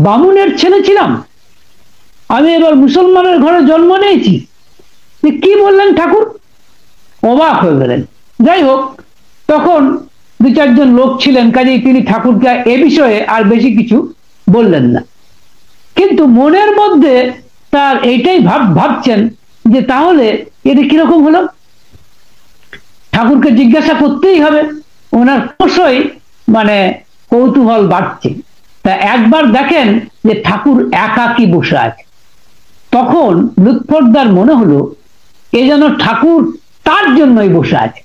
বামুনের ছেলে ছিলাম, আমি এবার মুসলমানের ঘরে জন্ম নিয়েছি, কি বললেন ঠাকুর? অবাক হয়ে গেলেন। যাই হোক, তখন দু চারজন লোক ছিলেন, কাজেই তিনি ঠাকুরকে এ বিষয়ে আর বেশি কিছু বললেন না। কিন্তু মনের মধ্যে তার এইটাই ভাবছেন যে তাহলে এটা কিরকম হলো, ঠাকুরকে জিজ্ঞাসা করতেই হবে। ওনার অবশ্যই কৌতূহল বাড়ছে। তা একবার দেখেন যে ঠাকুর একাকী বসে আছে। তখন লুৎফরদার মনে হলো এ যেন ঠাকুর তার জন্যই বসে আছে।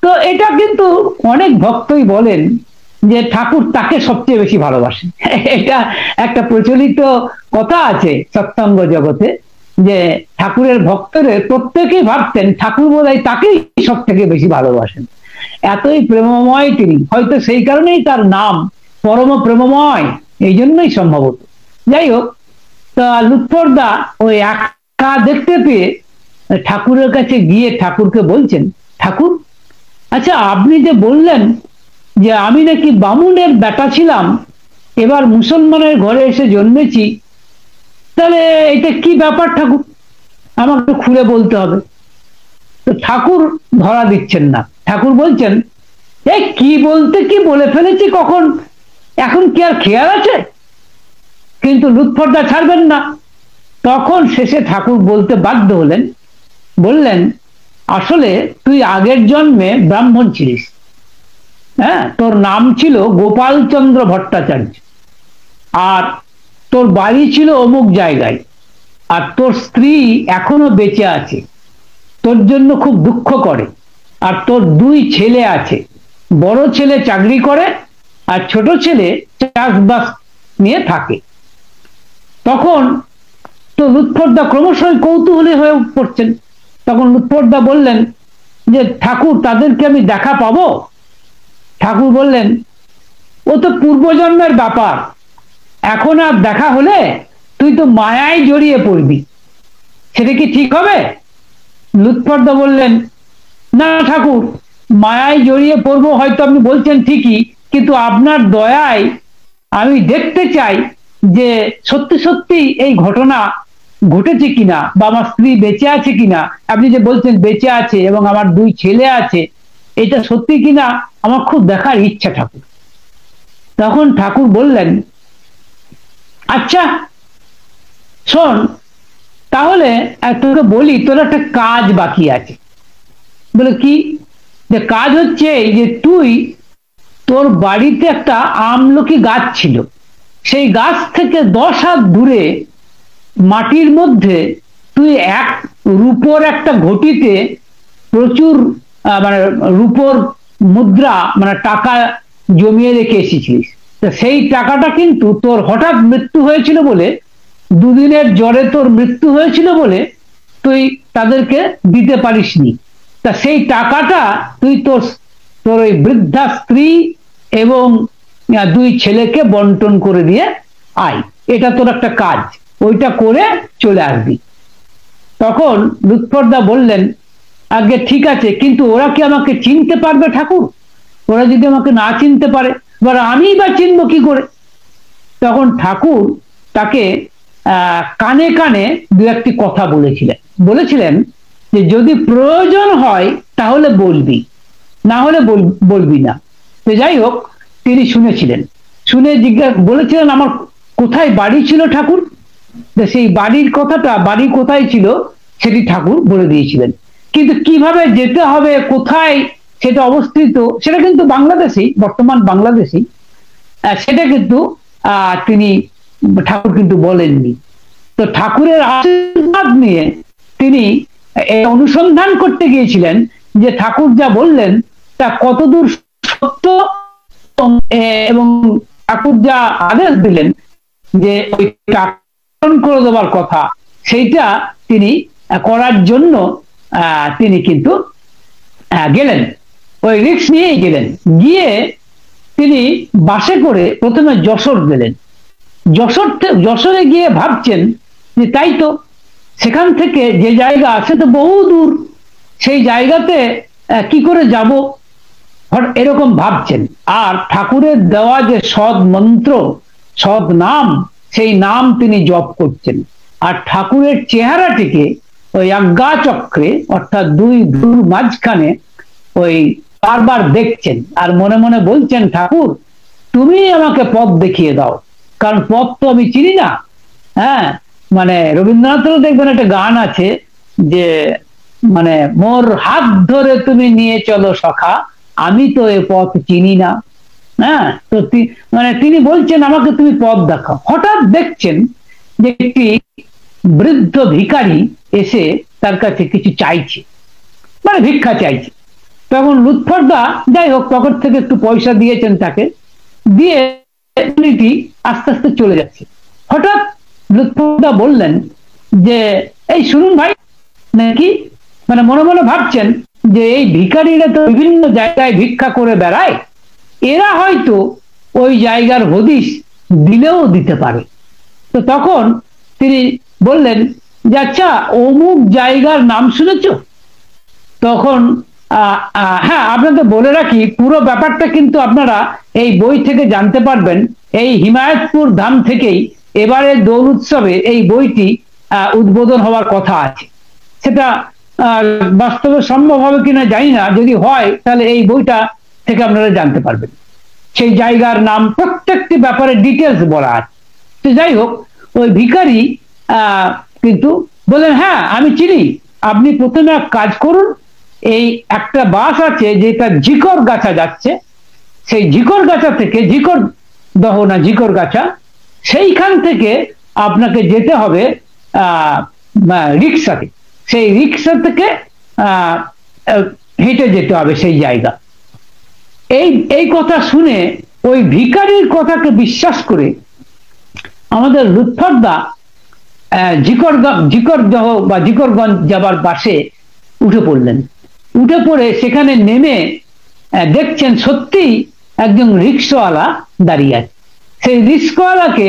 তো এটা কিন্তু অনেক ভক্তই বলেন যে ঠাকুর তাকে সবচেয়ে বেশি ভালোবাসেন। এটা একটা প্রচলিত কথা আছে সৎসঙ্গ জগতে, যে ঠাকুরের ভক্তদের প্রত্যেকেই ভাবতেন ঠাকুর বোধহয় তাকেই সব থেকে বেশি ভালোবাসেন, এতই প্রেমময় তিনি। হয়তো সেই কারণেই তার নাম পরম প্রেমময়, এই জন্যই সম্ভবত। যাই হোক, তা লুৎফরদা ওই একা দেখতে পেয়ে ঠাকুরের কাছে গিয়ে ঠাকুরকে বলছেন, ঠাকুর, আচ্ছা আপনি যে বললেন যে আমি নাকি বামুনের বেটা ছিলাম, এবার মুসলমানের ঘরে এসে জন্মেছি, তাহলে এটা কি ব্যাপার ঠাকুর? আমাকে খুলে বলতে হবে। তো ঠাকুর ধরা দিচ্ছেন না। ঠাকুর বলছেন, এই কি বলতে কি বলে ফেলেছি কখন, এখন কি আর খেয়াল আছে? কিন্তু লুৎফরদা ছাড়বেন না। তখন শেষে ঠাকুর বলতে বাধ্য হলেন, বললেন, আসলে তুই আগের জন্মে ব্রাহ্মণ ছিলিস। হ্যাঁ, তোর নাম ছিল গোপালচন্দ্র ভট্টাচার্য, আর তোর বাড়ি ছিল অমুক জায়গায়, আর তোর স্ত্রী এখনো বেঁচে আছে, তোর জন্য খুব দুঃখ করে, আর তোর দুই ছেলে আছে, বড় ছেলে চাকরি করে আর ছোট ছেলে চাষবাস নিয়ে থাকে। তখন তো লুৎফরদা ক্রমশই কৌতূহলী হয়ে পড়ছেন। তখন লুৎফরদা বললেন যে ঠাকুর, তাদেরকে আমি দেখা পাবো? ঠাকুর বললেন, ও তো পূর্বজন্মের ব্যাপার, এখন আর দেখা হলে তুই তো মায়ায় জড়িয়ে পড়বি, সেটা কি ঠিক হবে? লুৎফরদা বললেন, না ঠাকুর, মায়ায় জড়িয়ে পড়বো হয়তো আপনি বলছেন ঠিকই, কিন্তু আপনার দয়ায় আমি দেখতে চাই যে সত্যি সত্যি এই ঘটনা ঘটেছে কিনা, বা আমার স্ত্রী বেঁচে আছে কিনা। আপনি যে বলছেন বেঁচে আছে এবং আমার দুই ছেলে আছে, এটা সত্যি কিনা আমার খুব দেখার ইচ্ছা ঠাকুর। তখন ঠাকুর বললেন, আচ্ছা শোন, তাহলে তোকে বলি, তোর একটা কাজ বাকি আছে। বলে কি? যে কাজ হচ্ছে এই যে তুই, তোর বাড়িতে একটা আমলকি গাছ ছিল, সেই গাছ থেকে 10 হাত দূরে মাটির মধ্যে তুই এক রূপোর একটা ঘটিতে প্রচুর রূপোর মুদ্রা টাকা জমিয়ে রেখে এসেছিলিস। সেই টাকাটা কিন্তু তোর হঠাৎ মৃত্যু হয়েছিল বলে, দুদিনের জ্বরে তোর মৃত্যু হয়েছিল বলে তুই তাদেরকে দিতে পারিসনি। তা সেই টাকাটা তুই তোর ওই বৃদ্ধা স্ত্রী এবং দুই ছেলেকে বন্টন করে দিয়ে আয়, এটা তোর একটা কাজ, ওইটা করে চলে আসবি। তখন লুৎফরদা বললেন, আগে ঠিক আছে, কিন্তু ওরা কি আমাকে চিনতে পারবে ঠাকুর? ওরা যদি আমাকে না চিনতে পারে, এবার আমি বা চিনবো কি করে? তখন ঠাকুর তাকে কানে কানে দু একটি কথা বলেছিলেন যে যদি প্রয়োজন হয় তাহলে বলবি, না হলে বলবি না। তো যাই হোক, তিনি শুনেছিলেন, শুনে বলেছিলেন আমার কোথায় বাড়ি ছিল ঠাকুর। সেই বাড়ির কথাটা, বাড়ি কোথায় ছিল সেটি ঠাকুর বলে দিয়েছিলেন, কিন্তু কিভাবে যেতে হবে, কোথায় সেটা অবস্থিত, সেটা কিন্তু বাংলাদেশেই, বর্তমান বাংলাদেশেই, সেটা কিন্তু তিনি ঠাকুর কিন্তু বলেননি। তো ঠাকুরের আশীর্বাদ নিয়ে তিনি অনুসন্ধান করতে গিয়েছিলেন যে ঠাকুর যা বললেন তা কতদূর সত্য, এবং ঠাকুর যা আদেশ দিলেন যে ওই করে দেওয়ার কথা, সেইটা তিনি করার জন্য তিনি কিন্তু গেলেন, ওই রিস্ক নিয়েই গেলেন। গিয়ে তিনি বাসে করে প্রথমে যশোর গেলেন। যশোরে গিয়ে ভাবছেন যে তাই তো, সেখান থেকে যে জায়গা আছে তো বহু দূর, সেই জায়গাতে কি করে যাব, এরকম ভাবছেন। আর ঠাকুরের দেওয়া যে সৎ মন্ত্র, সৎ নাম, সেই নাম তিনি জপ করছেন। আর ঠাকুরের চেহারাটিকে ওই আজ্ঞা চক্রে, অর্থাৎ দুই ভ্রুর মাঝখানে ওই বারবার দেখছেন, আর মনে মনে বলছেন ঠাকুর তুমি আমাকে পথ দেখিয়ে দাও, কারণ পথ তো আমি চিনি না। হ্যাঁ, মানে রবীন্দ্রনাথেরও দেখবেন একটা গান আছে যে মানে মোর হাত ধরে তুমি নিয়ে চলো সখা, আমি তো এ পথ চিনি না। হ্যাঁ, তো মানে তিনি বলছেন আমাকে তুমি পথ দেখাও। হঠাৎ দেখছেন যে একটি বৃদ্ধ ভিখারি এসে তার কাছে কিছু চাইছে, মানে ভিক্ষা চাইছে। তখন লুৎফরদা যাই হোক পকেট থেকে একটু পয়সা দিয়েছেন তাকে, দিয়ে আস্তে আস্তে চলে যাচ্ছে। হঠাৎ লুৎফরদা বললেন যে এই শুনুন ভাই, নাকি, মানে মনে মনে ভাবছেন যে এই ভিখারিরা তো বিভিন্ন জায়গায় ভিক্ষা করে বেড়ায়, এরা হয়তো ওই জায়গার হদিশ দিলেও দিতে পারে। তো তখন তিনি বললেন যে আচ্ছা অমুক জায়গার নাম শুনেছ? তখন হ্যাঁ, আপনাদের বলে রাখি পুরো ব্যাপারটা কিন্তু আপনারা এই বই থেকে জানতে পারবেন। এই হিমায়তপুর ধাম থেকেই এবারে দোল উৎসবে এই বইটি উদ্বোধন হওয়ার কথা আছে। সেটা বাস্তবে সম্ভব হবে কিনা জানি না, যদি হয় তাহলে এই বইটা থেকে আপনারা জানতে পারবেন। সেই জায়গার নাম, প্রত্যেকটি ব্যাপারে ডিটেলস বলা আছে। তো যাই হোক, ওই ভিখারি কিন্তু বললেন হ্যাঁ আমি চিনি, আপনি প্রথমে এক কাজ করুন, এই একটা বাস আছে যেটা জিকর গাছা যাচ্ছে, সেই জিকর গাছা থেকে, জিকর দহ না জিকর গাছা, সেইখান থেকে আপনাকে যেতে হবে রিক্সাতে, সেই রিক্সা থেকে হেঁটে যেতে হবে সেই জায়গা। এই কথা শুনে ওই ভিখারির কথাকে বিশ্বাস করে আমাদের লুৎফরদা জিকরদহ বা জিকরগঞ্জ যাবার বাসে উঠে পড়লেন। উঠে পড়ে সেখানে নেমে দেখছেন সত্যি একজন রিক্সাওয়ালা দাঁড়িয়ে আছে। সেই রিক্সাওয়ালাকে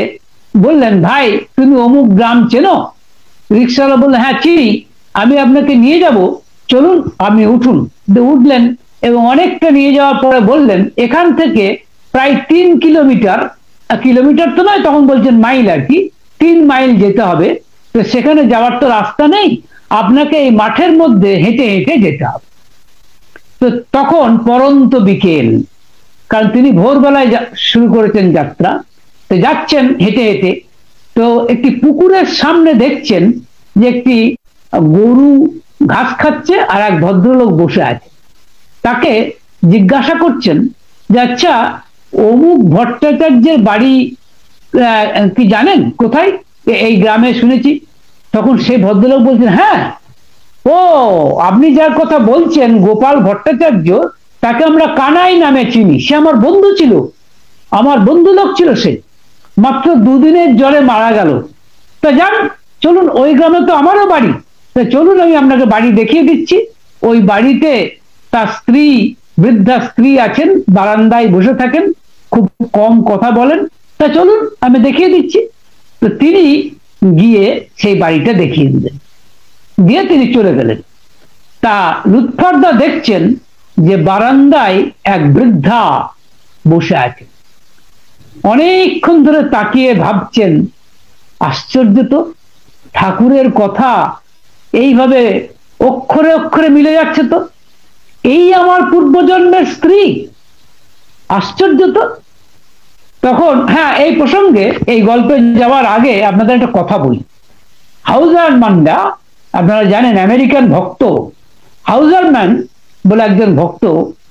বললেন ভাই তুমি অমুক গ্রাম চেনো? রিক্সাওয়ালা বললেন হ্যাঁ চিনি, আমি আপনাকে নিয়ে যাব, চলুন। আপনি উঠুন। উঠলেন এবং অনেকটা নিয়ে যাওয়ার পরে বললেন এখান থেকে প্রায় 3 কিলোমিটার, কিলোমিটার তো নয় তখন বলছেন মাইল আর কি, 3 মাইল যেতে হবে। তো সেখানে যাওয়ার তো রাস্তা নেই, আপনাকে এই মাঠের মধ্যে হেঁটে হেঁটে যেতে হবে। তো তখন পরন্ত বিকেল, কারণ তিনি ভোরবেলায় শুরু করেছেন যাত্রা। তো যাচ্ছেন হেঁটে হেঁটে, তো একটি পুকুরের সামনে দেখছেন যে একটি গরু ঘাস খাচ্ছে আর এক ভদ্রলোক বসে আছে। তাকে জিজ্ঞাসা করছেন যে আচ্ছা অমুক ভট্টাচার্যের বাড়ি কি জানেন কোথায়? এই গ্রামে শুনেছি। তখন সেই ভদ্রলোক বলছেন হ্যাঁ, ও আপনি যার কথা বলছেন গোপাল ভট্টাচার্য, তাকে আমরা কানাই নামে চিনি, সে আমার বন্ধু ছিল, আমার বন্ধু লোক ছিল, সে মাত্র 2 দিনের জ্বরে মারা গেল। তা যান চলুন, ওই গ্রামে তো আমারও বাড়ি, তা চলুন আমি আপনাকে বাড়ি দেখিয়ে দিচ্ছি। ওই বাড়িতে তার স্ত্রী, বৃদ্ধা স্ত্রী আছেন, বারান্দায় বসে থাকেন, খুব কম কথা বলেন, তা চলুন আমি দেখিয়ে দিচ্ছি। তো তিনি গিয়ে সেই বাড়িটা দেখিয়ে দিলেন, দিয়ে তিনি চলে গেলেন। তা লুৎফরদা দেখছেন যে বারান্দায় এক বৃদ্ধা বসে আছে, অনেকক্ষণ ধরে তাকিয়ে ভাবছেন, আশ্চর্য তো, ঠাকুরের কথা এইভাবে অক্ষরে অক্ষরে মিলে যাচ্ছে, তো এই আমার পূর্বজন্মের স্ত্রী, আশ্চর্য তো। তখন হ্যাঁ, এই প্রসঙ্গে এই গল্পে যাওয়ার আগে আপনাদের একটা কথা বলি। হাউজারম্যানরা, আপনারা জানেন আমেরিকান ভক্ত, হাউজারম্যান বলে একজন ভক্ত,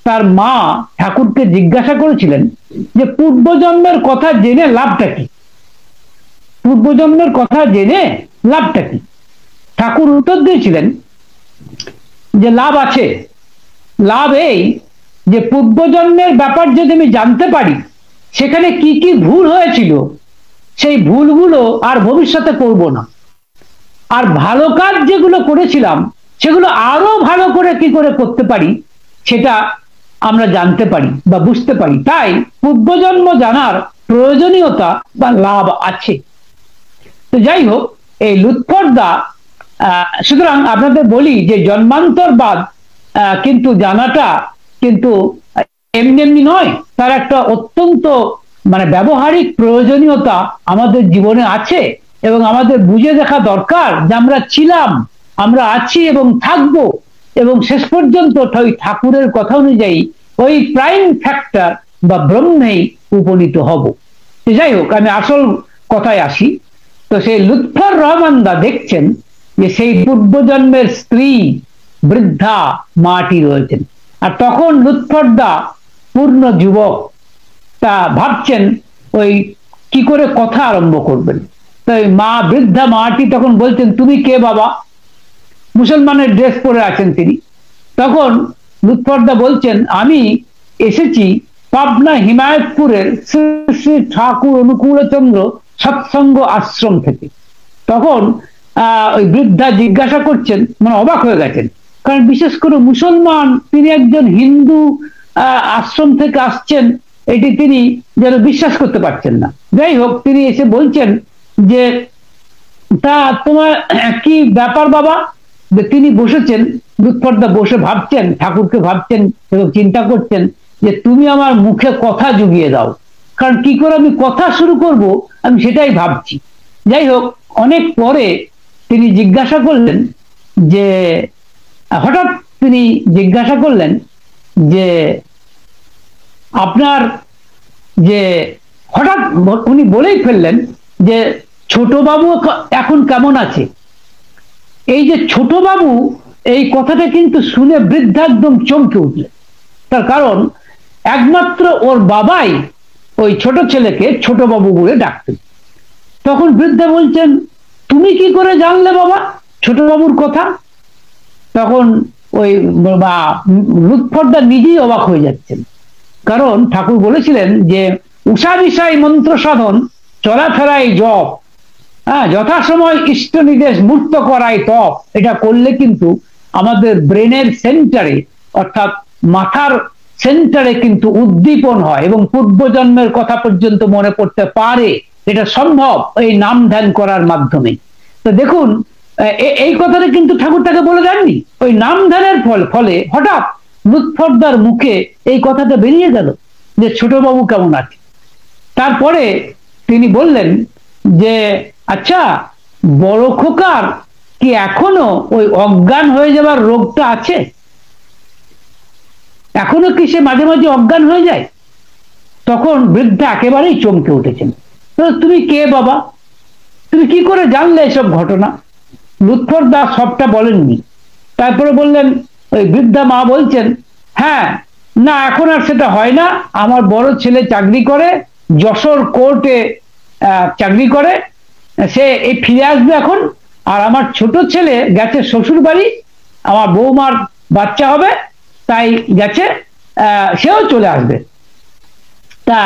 তার মা ঠাকুরকে জিজ্ঞাসা করেছিলেন যে পূর্বজন্মের কথা জেনে লাভটা কি, পূর্বজন্মের কথা জেনে লাভটা কি। ঠাকুর উত্তর দিয়েছিলেন যে লাভ আছে, লাভ এই যে পূর্বজন্মের ব্যাপার যদি আমি জানতে পারি, সেখানে কি কি ভুল হয়েছিল, সেই ভুলগুলো আর ভবিষ্যতে করব না, আর ভালো কাজ যেগুলো করেছিলাম সেগুলো আরো ভালো করে কি করে করতে পারি সেটা আমরা জানতে পারি বা বুঝতে পারি। তাই পূর্বজন্ম জানার প্রয়োজনীয়তা বা লাভ আছে। তো যাই হোক, এই লুৎফরদা, সুতরাং আপনাদের বলি যে জন্মান্তরবাদ কিন্তু জানাটা কিন্তু এমনি এমনি নয়, তার একটা অত্যন্ত মানে ব্যবহারিক প্রয়োজনীয়তা আমাদের জীবনে আছে, এবং আমাদের বুঝে দেখা দরকার যে আমরা ছিলাম, আমরা আছি এবং থাকবো, এবং শেষ পর্যন্ত ওই ঠাকুরের কথা অনুযায়ী ওই প্রাইম ফ্যাক্টর বা ব্রহ্মেই উপনীত হব। যাই হোক, আমি আসল কথায় আসি। তো সেই লুৎফর রহমানদা দেখছেন যে সেই পূর্বজন্মের স্ত্রী বৃদ্ধা মাটি রয়েছেন, আর তখন লুৎফরদা পূর্ণ যুবক, তা ভাবছেন ওই কি করে কথা আরম্ভ করবেন। তাই মা, বৃদ্ধা মাটি তখন বলছেন, তুমি কে বাবা? মুসলমানের ড্রেস পরে আছেন তিনি। তখন লুৎফরদা বলছেন, আমি এসেছি পাবনা হিমায়তপুরের শ্রী শ্রী ঠাকুর অনুকূলচন্দ্র সৎসঙ্গ আশ্রম থেকে। তখন ওই বৃদ্ধা জিজ্ঞাসা করছেন, মানে অবাক হয়ে গেছেন, কারণ বিশেষ করে মুসলমান, তিনি একজন হিন্দু আশ্রম থেকে আসছেন, এটি তিনি যেন বিশ্বাস করতে পারছেন না। যাই হোক, তিনি এসে বলছেন যে তা তোমার কি ব্যাপার বাবা? তিনি বসেছেন, লুৎফরদা বসে ভাবছেন, ঠাকুরকে ভাবছেন এবং চিন্তা করছেন যে তুমি আমার মুখে কথা জুগিয়ে দাও, কারণ কি করে আমি কথা শুরু করব আমি সেটাই ভাবছি। যাই হোক, অনেক পরে তিনি জিজ্ঞাসা করলেন যে, হঠাৎ তিনি জিজ্ঞাসা করলেন যে আপনার যে, হঠাৎ উনি বলেই ফেললেন যে ছোট বাবু এখন কেমন আছে। এই যে ছোট বাবু, এই কথাটা কিন্তু শুনে বৃদ্ধা একদম চমকে উঠলেন। তার কারণ একমাত্র ওর বাবাই ওই ছোট ছেলেকে ছোট বাবু বলে ডাকতেন। তখন বৃদ্ধা বলছেন, তুমি কি করে জানলে বাবা ছোট বাবুর কথা? তখন ওই লুৎফরদা নিজেই অবাক হয়ে যাচ্ছেন, কারণ ঠাকুর বলেছিলেন যে উষা বিষয় মন্ত্র সাধন, চলাফেরাই জপ, যথাসময় ইষ্ট নির্দেশ মূর্ত করাই তপ। এটা করলে কিন্তু আমাদের ব্রেনের সেন্টারে, অর্থাৎ মাথার সেন্টারে কিন্তু উদ্দীপন হয় এবং পূর্বজন্মের কথা পর্যন্ত মনে পড়তে পারে। এটা সম্ভব এই নাম ধ্যান করার মাধ্যমে। তো দেখুন, এই কথাটা কিন্তু ঠাকুর তাকে বলে দেননি, ওই নাম ধ্যানের ফলে হঠাৎ লুৎফরদার মুখে এই কথাটা বেরিয়ে গেল যে ছোটবাবু কেমন আছে। তারপরে তিনি বললেন যে আচ্ছা, বড় খোকার কি এখনো ওই অজ্ঞান হয়ে যাবার রোগটা আছে? এখনো কি সে মাঝে মাঝে অজ্ঞান হয়ে যায়? তখন বৃদ্ধা একেবারেই চমকে উঠেছেন। তুমি কে বাবা? তুমি কি করে জানলে এসব ঘটনা? লুৎফরদা সবটা বলেননি। তারপরে বললেন, ওই বৃদ্ধা মা বলছেন, হ্যাঁ, না এখন আর সেটা হয় না, আমার বড় ছেলে চাকরি করে, যশোর কোর্টে চাকরি করে, সে এই ফিরে আসবে এখন, আর আমার ছোট ছেলে গেছে শ্বশুর বাড়ি, আমার বৌমার বাচ্চা হবে, তাই গেছে, সেও চলে আসবে। তা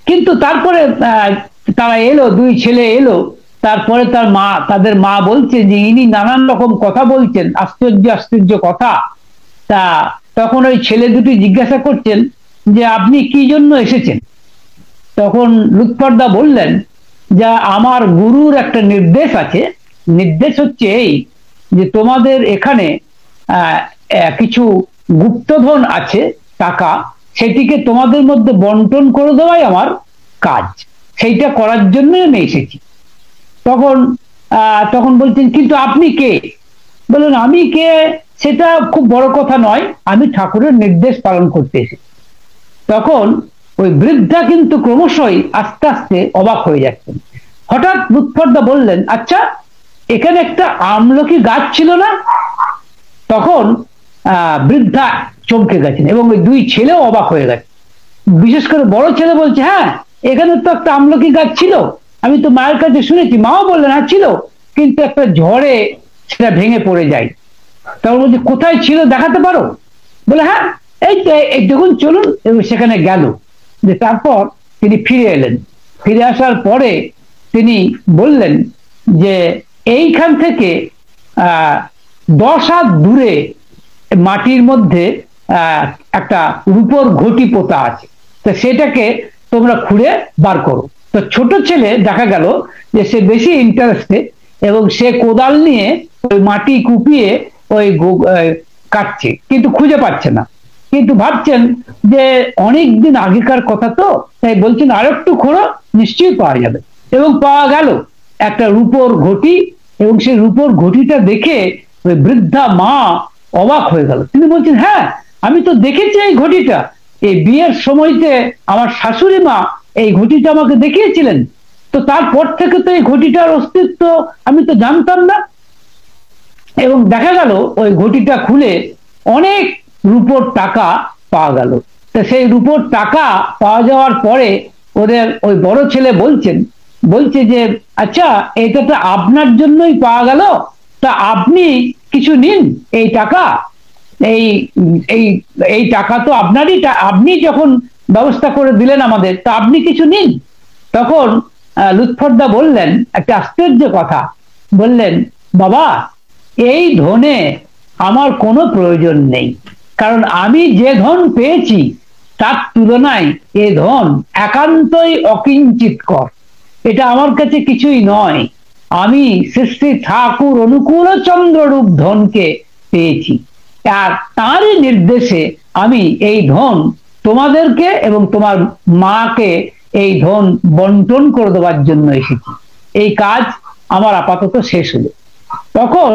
কিন্তু তারপরে তারা এলো, দুই ছেলে এলো, তারপরে তাদের মা বলছে যে ইনি নানান রকম কথা বলছেন, আশ্চর্য আশ্চর্য কথা। তা তখন ওই ছেলে দুটি জিজ্ঞাসা করছেন যে আপনি কি জন্য এসেছেন? তখন লুৎফরদা বললেন যে আমার গুরুর একটা নির্দেশ আছে, নির্দেশ হচ্ছে এই যে তোমাদের এখানে কিছু গুপ্তধন আছে, টাকা, সেটিকে তোমাদের মধ্যে বন্টন করে দেওয়াই আমার কাজ, সেইটা করার জন্য আমি এসেছি। তখন তখন বলছেন, কিন্তু আপনি কে? বললেন, আমি কে সেটা খুব বড় কথা নয়, আমি ঠাকুরের নির্দেশ পালন করতে এসেছি। তখন ওই বৃদ্ধা কিন্তু ক্রমশই আস্তে আস্তে অবাক হয়ে যাচ্ছেন। হঠাৎ লুৎফরদা বললেন, আচ্ছা এখানে একটা আমলকি গাছ ছিল না? তখন বৃদ্ধা চমকে গেছেন এবং ওই দুই ছেলেও অবাক হয়ে গেছে। বিশেষ করে বড় ছেলে বলছে, হ্যাঁ এখানে তো একটা আমলকি গাছ ছিল, আমি তো মায়ের কাছে শুনেছি। মাও বললেন, হ্যাঁ ছিল, কিন্তু একটা ঝড়ে সেটা ভেঙে পড়ে যায়। তখন বলছে, কোথায় ছিল দেখাতে পারো? বলে, হ্যাঁ এই তো, এই দেখুন চলুন। এবং সেখানে গেল। যে তারপর তিনি ফিরে এলেন। ফিরে আসার পরে তিনি বললেন যে এইখান থেকে 10 হাত দূরে মাটির মধ্যে একটা রূপোর ঘটি পোতা আছে, তো সেটাকে তোমরা খুঁড়ে বার করো। তো ছোট ছেলে দেখা গেল যে সে বেশি ইন্টারেস্টেড এবং সে কোদাল নিয়ে ওই মাটি কুপিয়ে ওই কাটছে, কিন্তু খুঁজে পাচ্ছে না। কিন্তু ভাবছেন যে অনেক দিন আগেকার কথা তো, তাই বলছেন আরেকটু খোঁড়ো, নিশ্চয়ই পাওয়া যাবে। এবং পাওয়া গেল একটা রূপোর ঘটি। এবং সেই রূপোর ঘটিটা দেখে ওই বৃদ্ধা মা অবাক হয়ে গেল। তিনি বলছেন, হ্যাঁ আমি তো দেখেছি এই ঘটিটা, এই বিয়ের সময়তে আমার শাশুড়ি মা এই ঘটিটা আমাকে দেখিয়েছিলেন, তো তারপর থেকে তো এই ঘটিটার অস্তিত্ব আমি তো জানতাম না। এবং দেখা গেল ওই ঘটিটা খুলে অনেক রূপোর টাকা পাওয়া গেল। তো সেই রূপোর টাকা পাওয়া যাওয়ার পরে ওদের ওই বড় ছেলে বলছে যে, আচ্ছা এটা তো আপনার জন্যই পাওয়া গেল, তা আপনি কিছু নিন এই টাকা, এই এই এই টাকা তো আপনারই, আপনি যখন ব্যবস্থা করে দিলেন আমাদের, তা আপনি কিছু নিন। তখন লুৎফরদা বললেন একটা আশ্চর্য কথা, বললেন, বাবা এই ধনে আমার কোনো প্রয়োজন নেই, কারণ আমি যে ধন পেয়েছি তার তুলনায় এ ধন একান্তই অকিঞ্চিতকর, এটা আমার কাছে কিছুই নয়। আমি শ্রী শ্রী ঠাকুর অনুকূল চন্দ্ররূপ ধনকে পেয়েছি, আর তারই নির্দেশে আমি এই ধন তোমাদেরকে এবং তোমার মাকে এই ধন বন্টন করে দেওয়ার জন্য এসেছি। এই কাজ আমার আপাতত শেষ হলো। তখন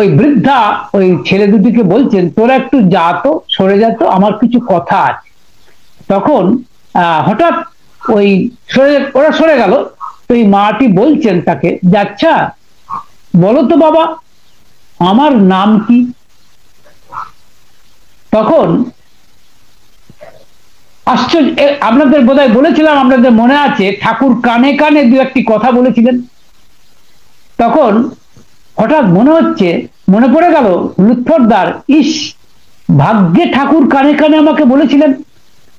ওই বৃদ্ধা ওই ছেলে দুটিকে বলছেন, তোরা একটু যা তো, সরে যা তো, আমার কিছু কথা আছে। তখন হঠাৎ ওরা সরে গেল। তো এই মাটি বলছেন তাকে, আচ্ছা বলো তো বাবা আমার নাম কি? তখন আশ্চর্য, আপনাদের বোধহয় বলেছিলাম, আপনাদের মনে আছে, ঠাকুর কানে কানে দু একটি কথা বলেছিলেন। তখন হঠাৎ মনে পড়ে গেল লুৎফরদার, ইস ভাগ্যে ঠাকুর কানে কানে আমাকে বলেছিলেন,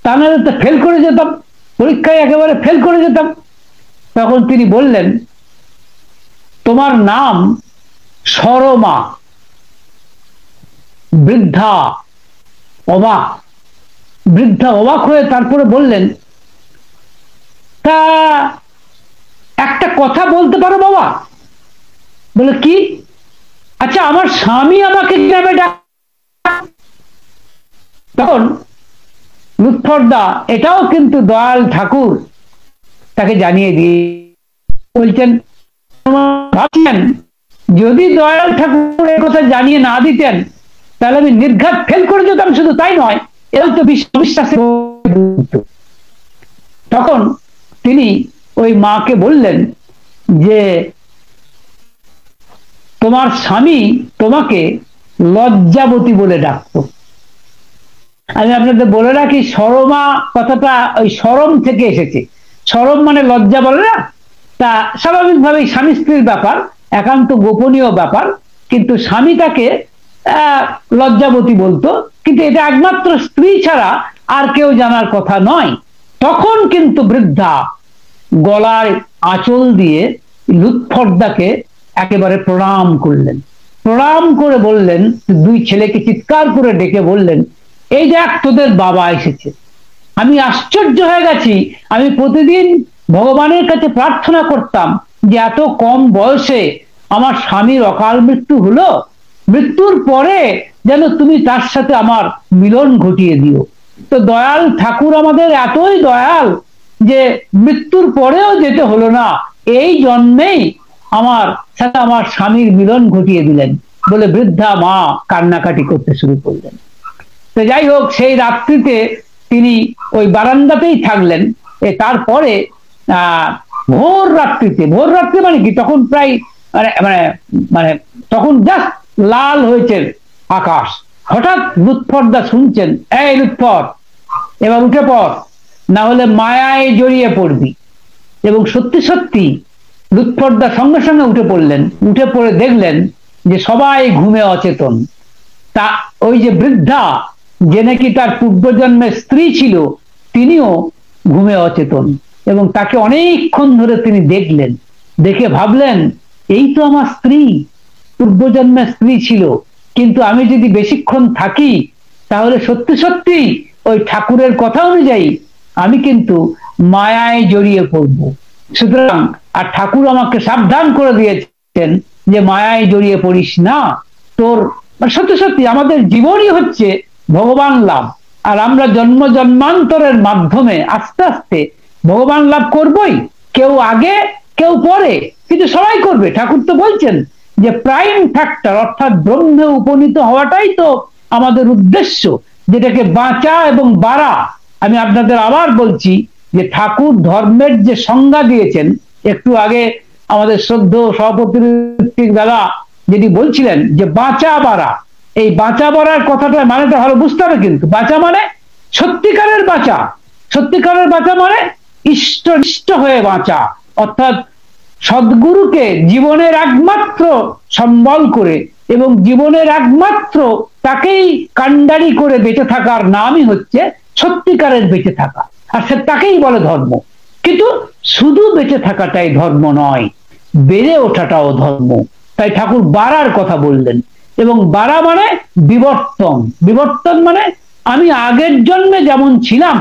তা নাহলে তো ফেল করে যেতাম, পরীক্ষায় একেবারে ফেল করে যেতাম। তখন তিনি বললেন, তোমার নাম সরমা। বৃদ্ধা অবাক হয়ে তারপরে বললেন, তা একটা কথা বলতে পারো বাবা? বলে, কি? আচ্ছা আমার স্বামী আমাকে কিভাবে ডাকে? তখন লুৎফরদা এটাও কিন্তু দয়াল ঠাকুর তাকে জানিয়ে দিয়ে বলছেন, ভাবছেন যদি দয়াল ঠাকুর এর কথা জানিয়ে না দিতেন তাহলে আমি নির্ঘাত ফেল করে যেতাম, শুধু তাই নয় এও তো বিশ্বাসে। তখন তিনি ওই মাকে বললেন যে তোমার স্বামী তোমাকে লজ্জাবতী বলে ডাকতো। আমি আপনাদের বলে রাখি, সরমা কথাটা ওই সরম থেকে এসেছে। সরম মানে লজ্জা বলে না, তা স্বাভাবিকভাবেই স্বামী স্ত্রীর ব্যাপার, একান্ত গোপনীয় ব্যাপার, কিন্তু স্বামী তাকে লজ্জাবতী বলতো, কিন্তু এটা একমাত্র স্ত্রী ছাড়া আর কেউ জানার কথা নয়। তখন কিন্তু বৃদ্ধা গলায় আঁচল দিয়ে লুৎফরদাকে একেবারে প্রণাম করলেন। প্রণাম করে বললেন, দুই ছেলেকে চিৎকার করে ডেকে বললেন, এই দেখ তোদের বাবা এসেছে। আমি আশ্চর্য হয়ে গেছি, আমি প্রতিদিন ভগবানের কাছে প্রার্থনা করতাম যে এত কম বয়সে আমার স্বামীর অকাল মৃত্যু হলো, মৃত্যুর পরে যেন তুমি তার সাথে আমার মিলন ঘটিয়ে দিও। তো দয়াল ঠাকুর আমাদের এতই দয়াল যে মৃত্যুর পরেও যেতে হলো না, এই জন্মেই আমার সাথে আমার স্বামীর মিলন ঘটিয়ে দিলেন বলে বৃদ্ধা মা কান্নাকাটি করতে শুরু করলেন। তো যাই হোক, সেই রাত্রিতে তিনি ওই বারান্দাতেই থাকলেন। তারপরে ভোর রাত্রি মানে কি, তখন প্রায় মানে মানে মানে তখন জাস্ট লাল হয়েছে আকাশ। হঠাৎ লুৎফরদা শুনছেন, এই লুৎফর, এবার উঠে পড়, না হলে মায়ায় জড়িয়ে পড়বি। এবং সত্যি সত্যি লুৎফরদা সঙ্গে সঙ্গে উঠে পড়লেন। উঠে পড়ে দেখলেন যে সবাই ঘুমে অচেতন। তা ওই যে বৃদ্ধা, যে নাকি তার পূর্বজন্মের স্ত্রী ছিল, তিনিও ঘুমে অচেতন। এবং তাকে অনেকক্ষণ ধরে তিনি দেখলেন, দেখে ভাবলেন এই তো আমার স্ত্রী, পূর্বজন্মের স্ত্রী ছিল, কিন্তু আমি যদি বেশিক্ষণ থাকি তাহলে সত্যি সত্যি ওই ঠাকুরের কথা অনুযায়ী আমি কিন্তু মায়ায় জড়িয়ে পড়ব। সুতরাং আর ঠাকুর আমাকে সাবধান করে দিয়েছেন যে মায়ায় জড়িয়ে পড়িস না। তোর সত্যি সত্যি আমাদের জীবনই হচ্ছে ভগবান লাভ, আর আমরা জন্ম জন্মান্তরের মাধ্যমে আস্তে আস্তে ভগবান লাভ করবই, কেউ আগে কেউ পরে, কিন্তু সবাই করবে। ঠাকুর তো বলছেন যে প্রাইম ফ্যাক্টর অর্থাৎ ব্রহ্মে উপনীত হওয়াটাই তো আমাদের উদ্দেশ্য, যেটাকে বাঁচা এবং বাড়া। আমি আপনাদের আবার বলছি যে ঠাকুর ধর্মের যে সংজ্ঞা দিয়েছেন, একটু আগে আমাদের শ্রদ্ধেয় সভাপতি দাদা যেটি বলছিলেন যে বাঁচা বাড়া, এই বাঁচা বাড়ার কথাটা মানেটা ভালো বুঝতে হবে। কিন্তু বাঁচা মানে সত্যিকারের বাঁচা, সত্যিকারের বাঁচা মানে ইষ্ট হয়ে বাঁচা, অর্থাৎ সদ্গুরুকে জীবনের একমাত্র সম্বল করে এবং জীবনের একমাত্র তাকেই কাণ্ডারি করে বেঁচে থাকার নামই হচ্ছে সত্যিকারের বেঁচে থাকা, আর সে তাকেই বলে ধর্ম। কিন্তু শুধু বেঁচে থাকাটাই ধর্ম নয়, বেড়ে ওঠাটাও ধর্ম। তাই ঠাকুর বাড়ার কথা বললেন। এবং বাড়া মানে বিবর্তন, বিবর্তন মানে আমি আগের জন্মে যেমন ছিলাম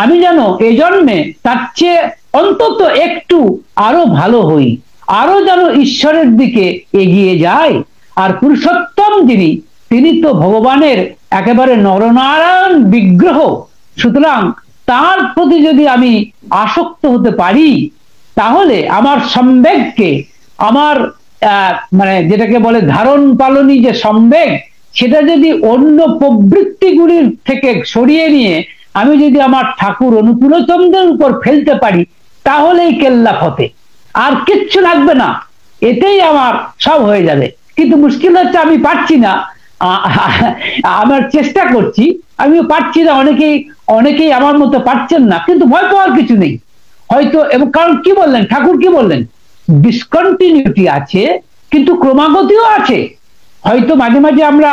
আমি যেন এই জন্মে তার চেয়ে অন্তত একটু আরো ভালো হই, আরো যেন ঈশ্বরের দিকে এগিয়ে যায়। আর পুরুষোত্তম যিনি, তিনি তো ভগবানের একেবারে নরনারায়ণ বিগ্রহ। সুতরাং তার প্রতি যদি আমি আসক্ত হতে পারি, তাহলে আমার সম্বেগকে, আমার মানে যেটাকে বলে ধারণ পালনী যে সম্বেগ, সেটা যদি অন্য প্রবৃত্তিগুলির থেকে সরিয়ে নিয়ে আমি যদি আমার ঠাকুর অনুকূলচন্দ্রের উপর ফেলতে পারি, তাহলেই কেল্লা ফতে, আর কিচ্ছু লাগবে না, এতেই আমার সব হয়ে যাবে। কিন্তু মুশকিল হচ্ছে আমি পারছি না, আমার চেষ্টা করছি, আমিও পারছি না। অনেকেই আমার মতো পারছেন না, কিন্তু ভয় পাওয়ার কিছু নেই হয়তো। এবং কারণ কি বললেন ঠাকুর, কি বললেন, ডিসকন্টিনিউটি আছে কিন্তু ক্রমাগতিও আছে। হয়তো মাঝে মাঝে আমরা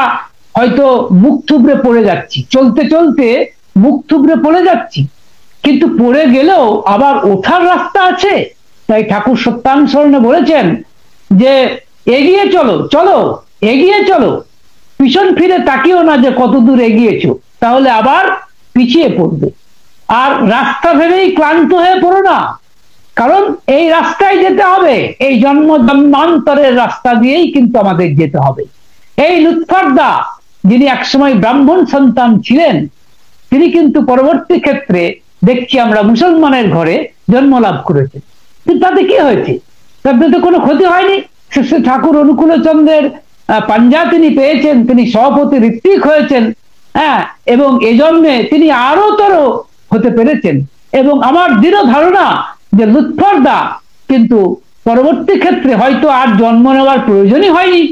হয়তো মুখ থুবড়ে পড়ে যাচ্ছি, চলতে চলতে মুখ থুবড়ে পড়ে যাচ্ছি, কিন্তু পড়ে গেলেও আবার ওঠার রাস্তা আছে। তাই ঠাকুর সত্যানুসরণে বলেছেন যে এগিয়ে চলো, চলো এগিয়ে চলো, পিছন ফিরে তাকিও না যে কত দূর এগিয়েছো, তাহলে আবার পিছিয়ে পড়বে। আর রাস্তা ভেবেই ক্লান্ত হয়ে পড়ো না, কারণ এই রাস্তায় যেতে হবে, এই জন্ম জন্মান্তরের রাস্তা দিয়েই কিন্তু আমাদের যেতে হবে। এই লুৎফরদা, যিনি একসময় ব্রাহ্মণ সন্তান ছিলেন, তিনি কিন্তু পরবর্তী ক্ষেত্রে দেখছি আমরা মুসলমানের ঘরে জন্ম লাভ করেছেন। কিন্তু তাতে কি হয়েছে? তাতে তো কোনো ক্ষতি হয়নি। ঠাকুর অনুকূলচন্দ্রের পাঞ্জা তিনি পেয়েছেন, তিনি সভাপতি ঋত্বিক হয়েছেন, হ্যাঁ, এবং এই জন্মে তিনি আরো তর হতে পেরেছেন। এবং আমার দৃঢ় ধারণা যে লুৎফরদা কিন্তু পরবর্তী ক্ষেত্রে হয়তো আর জন্ম নেওয়ার প্রয়োজনই হয়নি,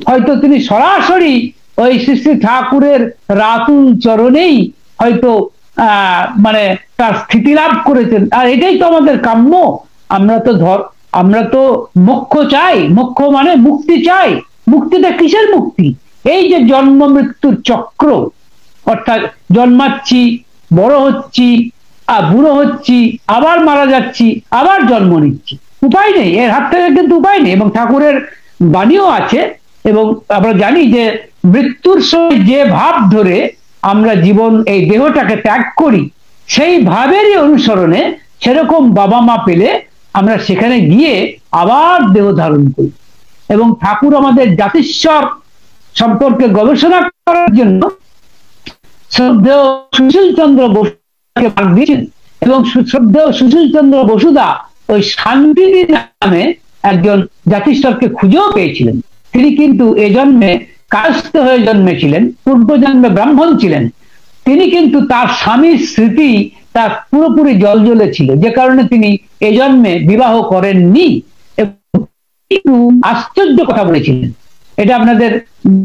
হয়তো তিনি সরাসরি ওই শ্রী শ্রী ঠাকুরের রাতুল চরণেই হয়তো মানে তার স্থিতি লাভ করেছেন। আর এটাই তো আমাদের কাম্য। আমরা তো মোক্ষ চাই, মোক্ষ মানে মুক্তি চাই। মুক্তিটা কিসের মুক্তি? এই যে জন্ম মৃত্যুর চক্র, অর্থাৎ জন্মাচ্ছি, বড় হচ্ছি, বুড়ো হচ্ছি, আবার মারা যাচ্ছি, আবার জন্ম নিচ্ছি, উপায় নেই, এর হাত থেকে কিন্তু উপায় নেই। এবং ঠাকুরের বাণীও আছে, এবং আমরা জানি যে মৃত্যুর সময় যে ভাব ধরে আমরা জীবন এই দেহটাকে ত্যাগ করি, সেই ভাবেরই অনুসরণে সেরকম বাবা মা পেলে আমরা সেখানে গিয়ে আবার দেহ ধারণ করি। এবং ঠাকুর আমাদের জাতিস্বর সম্পর্কে গবেষণা করার জন্য শ্রদ্ধেয় সুশীল চন্দ্র বসুকে ভাগ দিয়েছেন, এবং শ্রদ্ধেয় সুশীল চন্দ্র বসুদা ওই শান্তিনী নামে একজন জাতিস্বরকে খুঁজেও পেয়েছিলেন। তিনি কিন্তু এ জন্মে কায়স্থ হয়ে জন্মেছিলেন, পূর্বজন্মে ব্রাহ্মণ ছিলেন। তিনি কিন্তু তার স্বামীর স্মৃতি তার পুরোপুরি জলজলে ছিল, যে কারণে তিনি এ জন্মে বিবাহ করেননি। কিন্তু আশ্চর্য কথা বলেছিলেন, এটা আপনাদের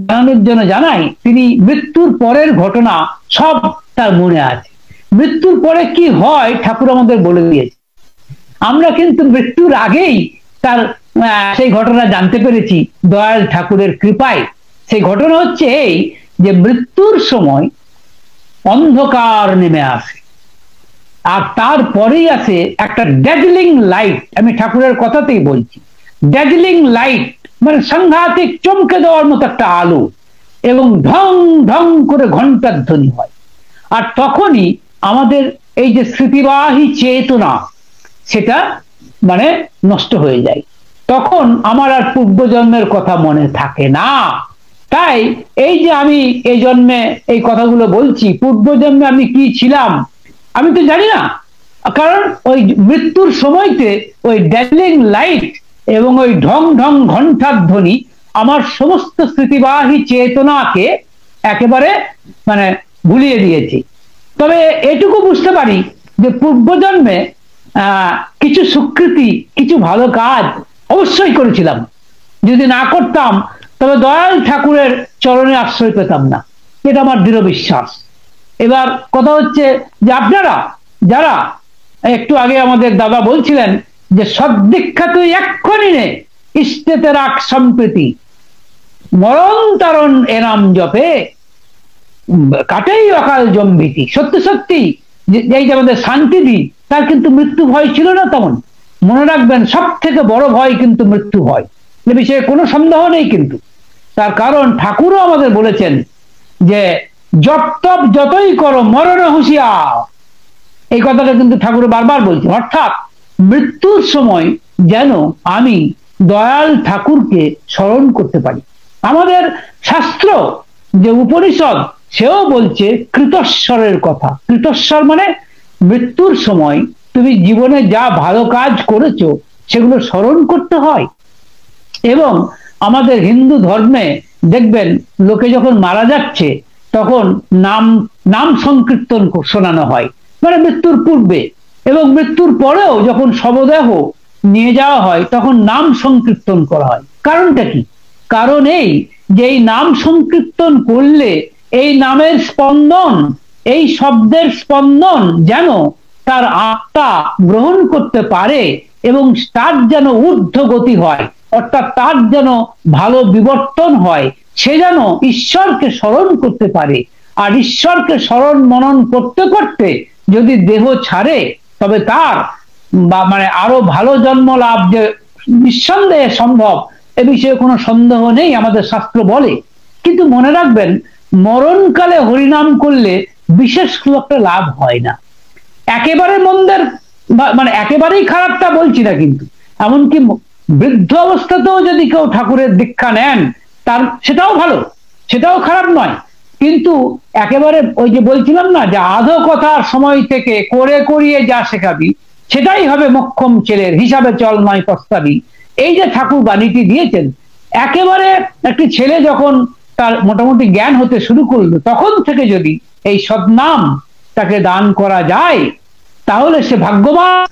জানানোর জন্য জানাই, তিনি মৃত্যুর পরের ঘটনা সব তার মনে আছে। মৃত্যুর পরে কি হয় ঠাকুর আমাদের বলে দিয়েছে। আমরা কিন্তু মৃত্যুর আগেই তার সেই ঘটনা জানতে পেরেছি দয়াল ঠাকুরের কৃপায়। সেই ঘটনা হচ্ছে এই যে মৃত্যুর সময় অন্ধকার নেমে আসে, আর তারপরেই আসে একটা ড্যাজলিং লাইট। আমি ঠাকুরের কথাতেই বলছি, ড্যাজলিং লাইট মানে সাংঘাতিক চমকে দেওয়ার মতো একটা আলো, এবং ঢং ঢং করে ঘন্টার ধ্বনি হয়। আর তখনই আমাদের এই যে স্মৃতিবাহী চেতনা সেটা মানে নষ্ট হয়ে যায়। তখন আমার আর পূর্বজন্মের কথা মনে থাকে না। তাই এই যে আমি এই জন্মে এই কথাগুলো বলছি, পূর্বজন্মে আমি কি ছিলাম আমি তো জানি না, কারণ ওই মৃত্যুর সময়তে ওই ড্যাজলিং লাইট এবং ওই ঢং ঢং ঘন্টার ধ্বনি আমার সমস্ত স্মৃতিবাহী চেতনাকে একেবারে মানে ভুলিয়ে দিয়েছে। তবে এটুকু বুঝতে পারি যে পূর্বজন্মে কিছু সুকৃতি, কিছু ভালো কাজ অবশ্যই করেছিলাম। যদি না করতাম তবে দয়াল ঠাকুরের চরণে আশ্রয় পেতাম না, এটা আমার দৃঢ় বিশ্বাস। এবার কথা হচ্ছে যে আপনারা যারা একটু আগে আমাদের দাদা বলছিলেন যে সদ্দীক্ষা তুই এক্ষণি নে, ইষ্টেতে রাখ সম্প্রীতি, মরণ তারণ এনাম জপে কাটেই অকাল জম্বিতি। সত্যি সত্যি এই যে আমাদের শান্তিদি, তার কিন্তু মৃত্যু ভয় ছিল না তেমন। মনে রাখবেন সব থেকে বড় ভয় কিন্তু মৃত্যু ভয়, এ বিষয়ে কোনো সন্দেহ নেই। কিন্তু তার কারণ ঠাকুরও আমাদের বলেছেন যে জপ তপ যতই করো মরণে হুঁশিয়ার, এই কথাটা কিন্তু ঠাকুর বারবার বলছেন। অর্থাৎ মৃত্যুর সময় যেন আমি দয়াল ঠাকুরকে স্মরণ করতে পারি। আমাদের শাস্ত্র যে উপনিষদ সেও বলছে কৃতস্বরের কথা। কৃতস্বর মানে মৃত্যুর সময় তুমি জীবনে যা ভালো কাজ করেছো সেগুলো স্মরণ করতে হয়। এবং আমাদের হিন্দু ধর্মে দেখবেন লোকে যখন মারা যাচ্ছে তখন নাম সংকীর্তন শোনানো হয়, মানে মৃত্যুর পূর্বে, এবং মৃত্যুর পরেও যখন শবদেহ নিয়ে যাওয়া হয় তখন নাম সংকীর্তন করা হয়। কারণটা কি? কারণ এই যে এই নাম সংকীর্তন করলে এই নামের স্পন্দন, এই শব্দের স্পন্দন যেন তার আত্মা গ্রহণ করতে পারে এবং তার যেন ঊর্ধ্ব গতি হয়, অর্থাৎ তার যেন ভালো বিবর্তন হয়, সে যেন ঈশ্বরকে স্মরণ করতে পারে। আর ঈশ্বরকে স্মরণ মনন করতে করতে যদি দেহ ছাড়ে তবে তার মানে আরো ভালো জন্ম লাভ যে নিঃসন্দেহে সম্ভব, এ বিষয়ে কোনো সন্দেহ নেই, আমাদের শাস্ত্র বলে। কিন্তু মনে রাখবেন মরণকালে হরিনাম করলে বিশেষ খুব একটা লাভ হয় না। একেবারে মন্দের মানে একেবারেই খারাপটা বলছি না, কিন্তু এমনকি বৃদ্ধ অবস্থাতেও যদি কেউ ঠাকুরের দীক্ষা নেন তার সেটাও ভালো, সেটাও খারাপ নয়। কিন্তু একেবারে ওই যে বলছিলাম না যে আধো কথার সময় থেকে করে করিয়ে যা শেখাবি সেটাই হবে মক্ষম ছেলের, হিসাবে চল নয় পস্তাবি, এই যে ঠাকুর বাণীটি দিয়েছেন, একেবারে একটি ছেলে যখন তার মোটামুটি জ্ঞান হতে শুরু করলো তখন থেকে যদি এই সদ্নাম তাকে দান করা যায় তাহলে সে ভাগ্যবান।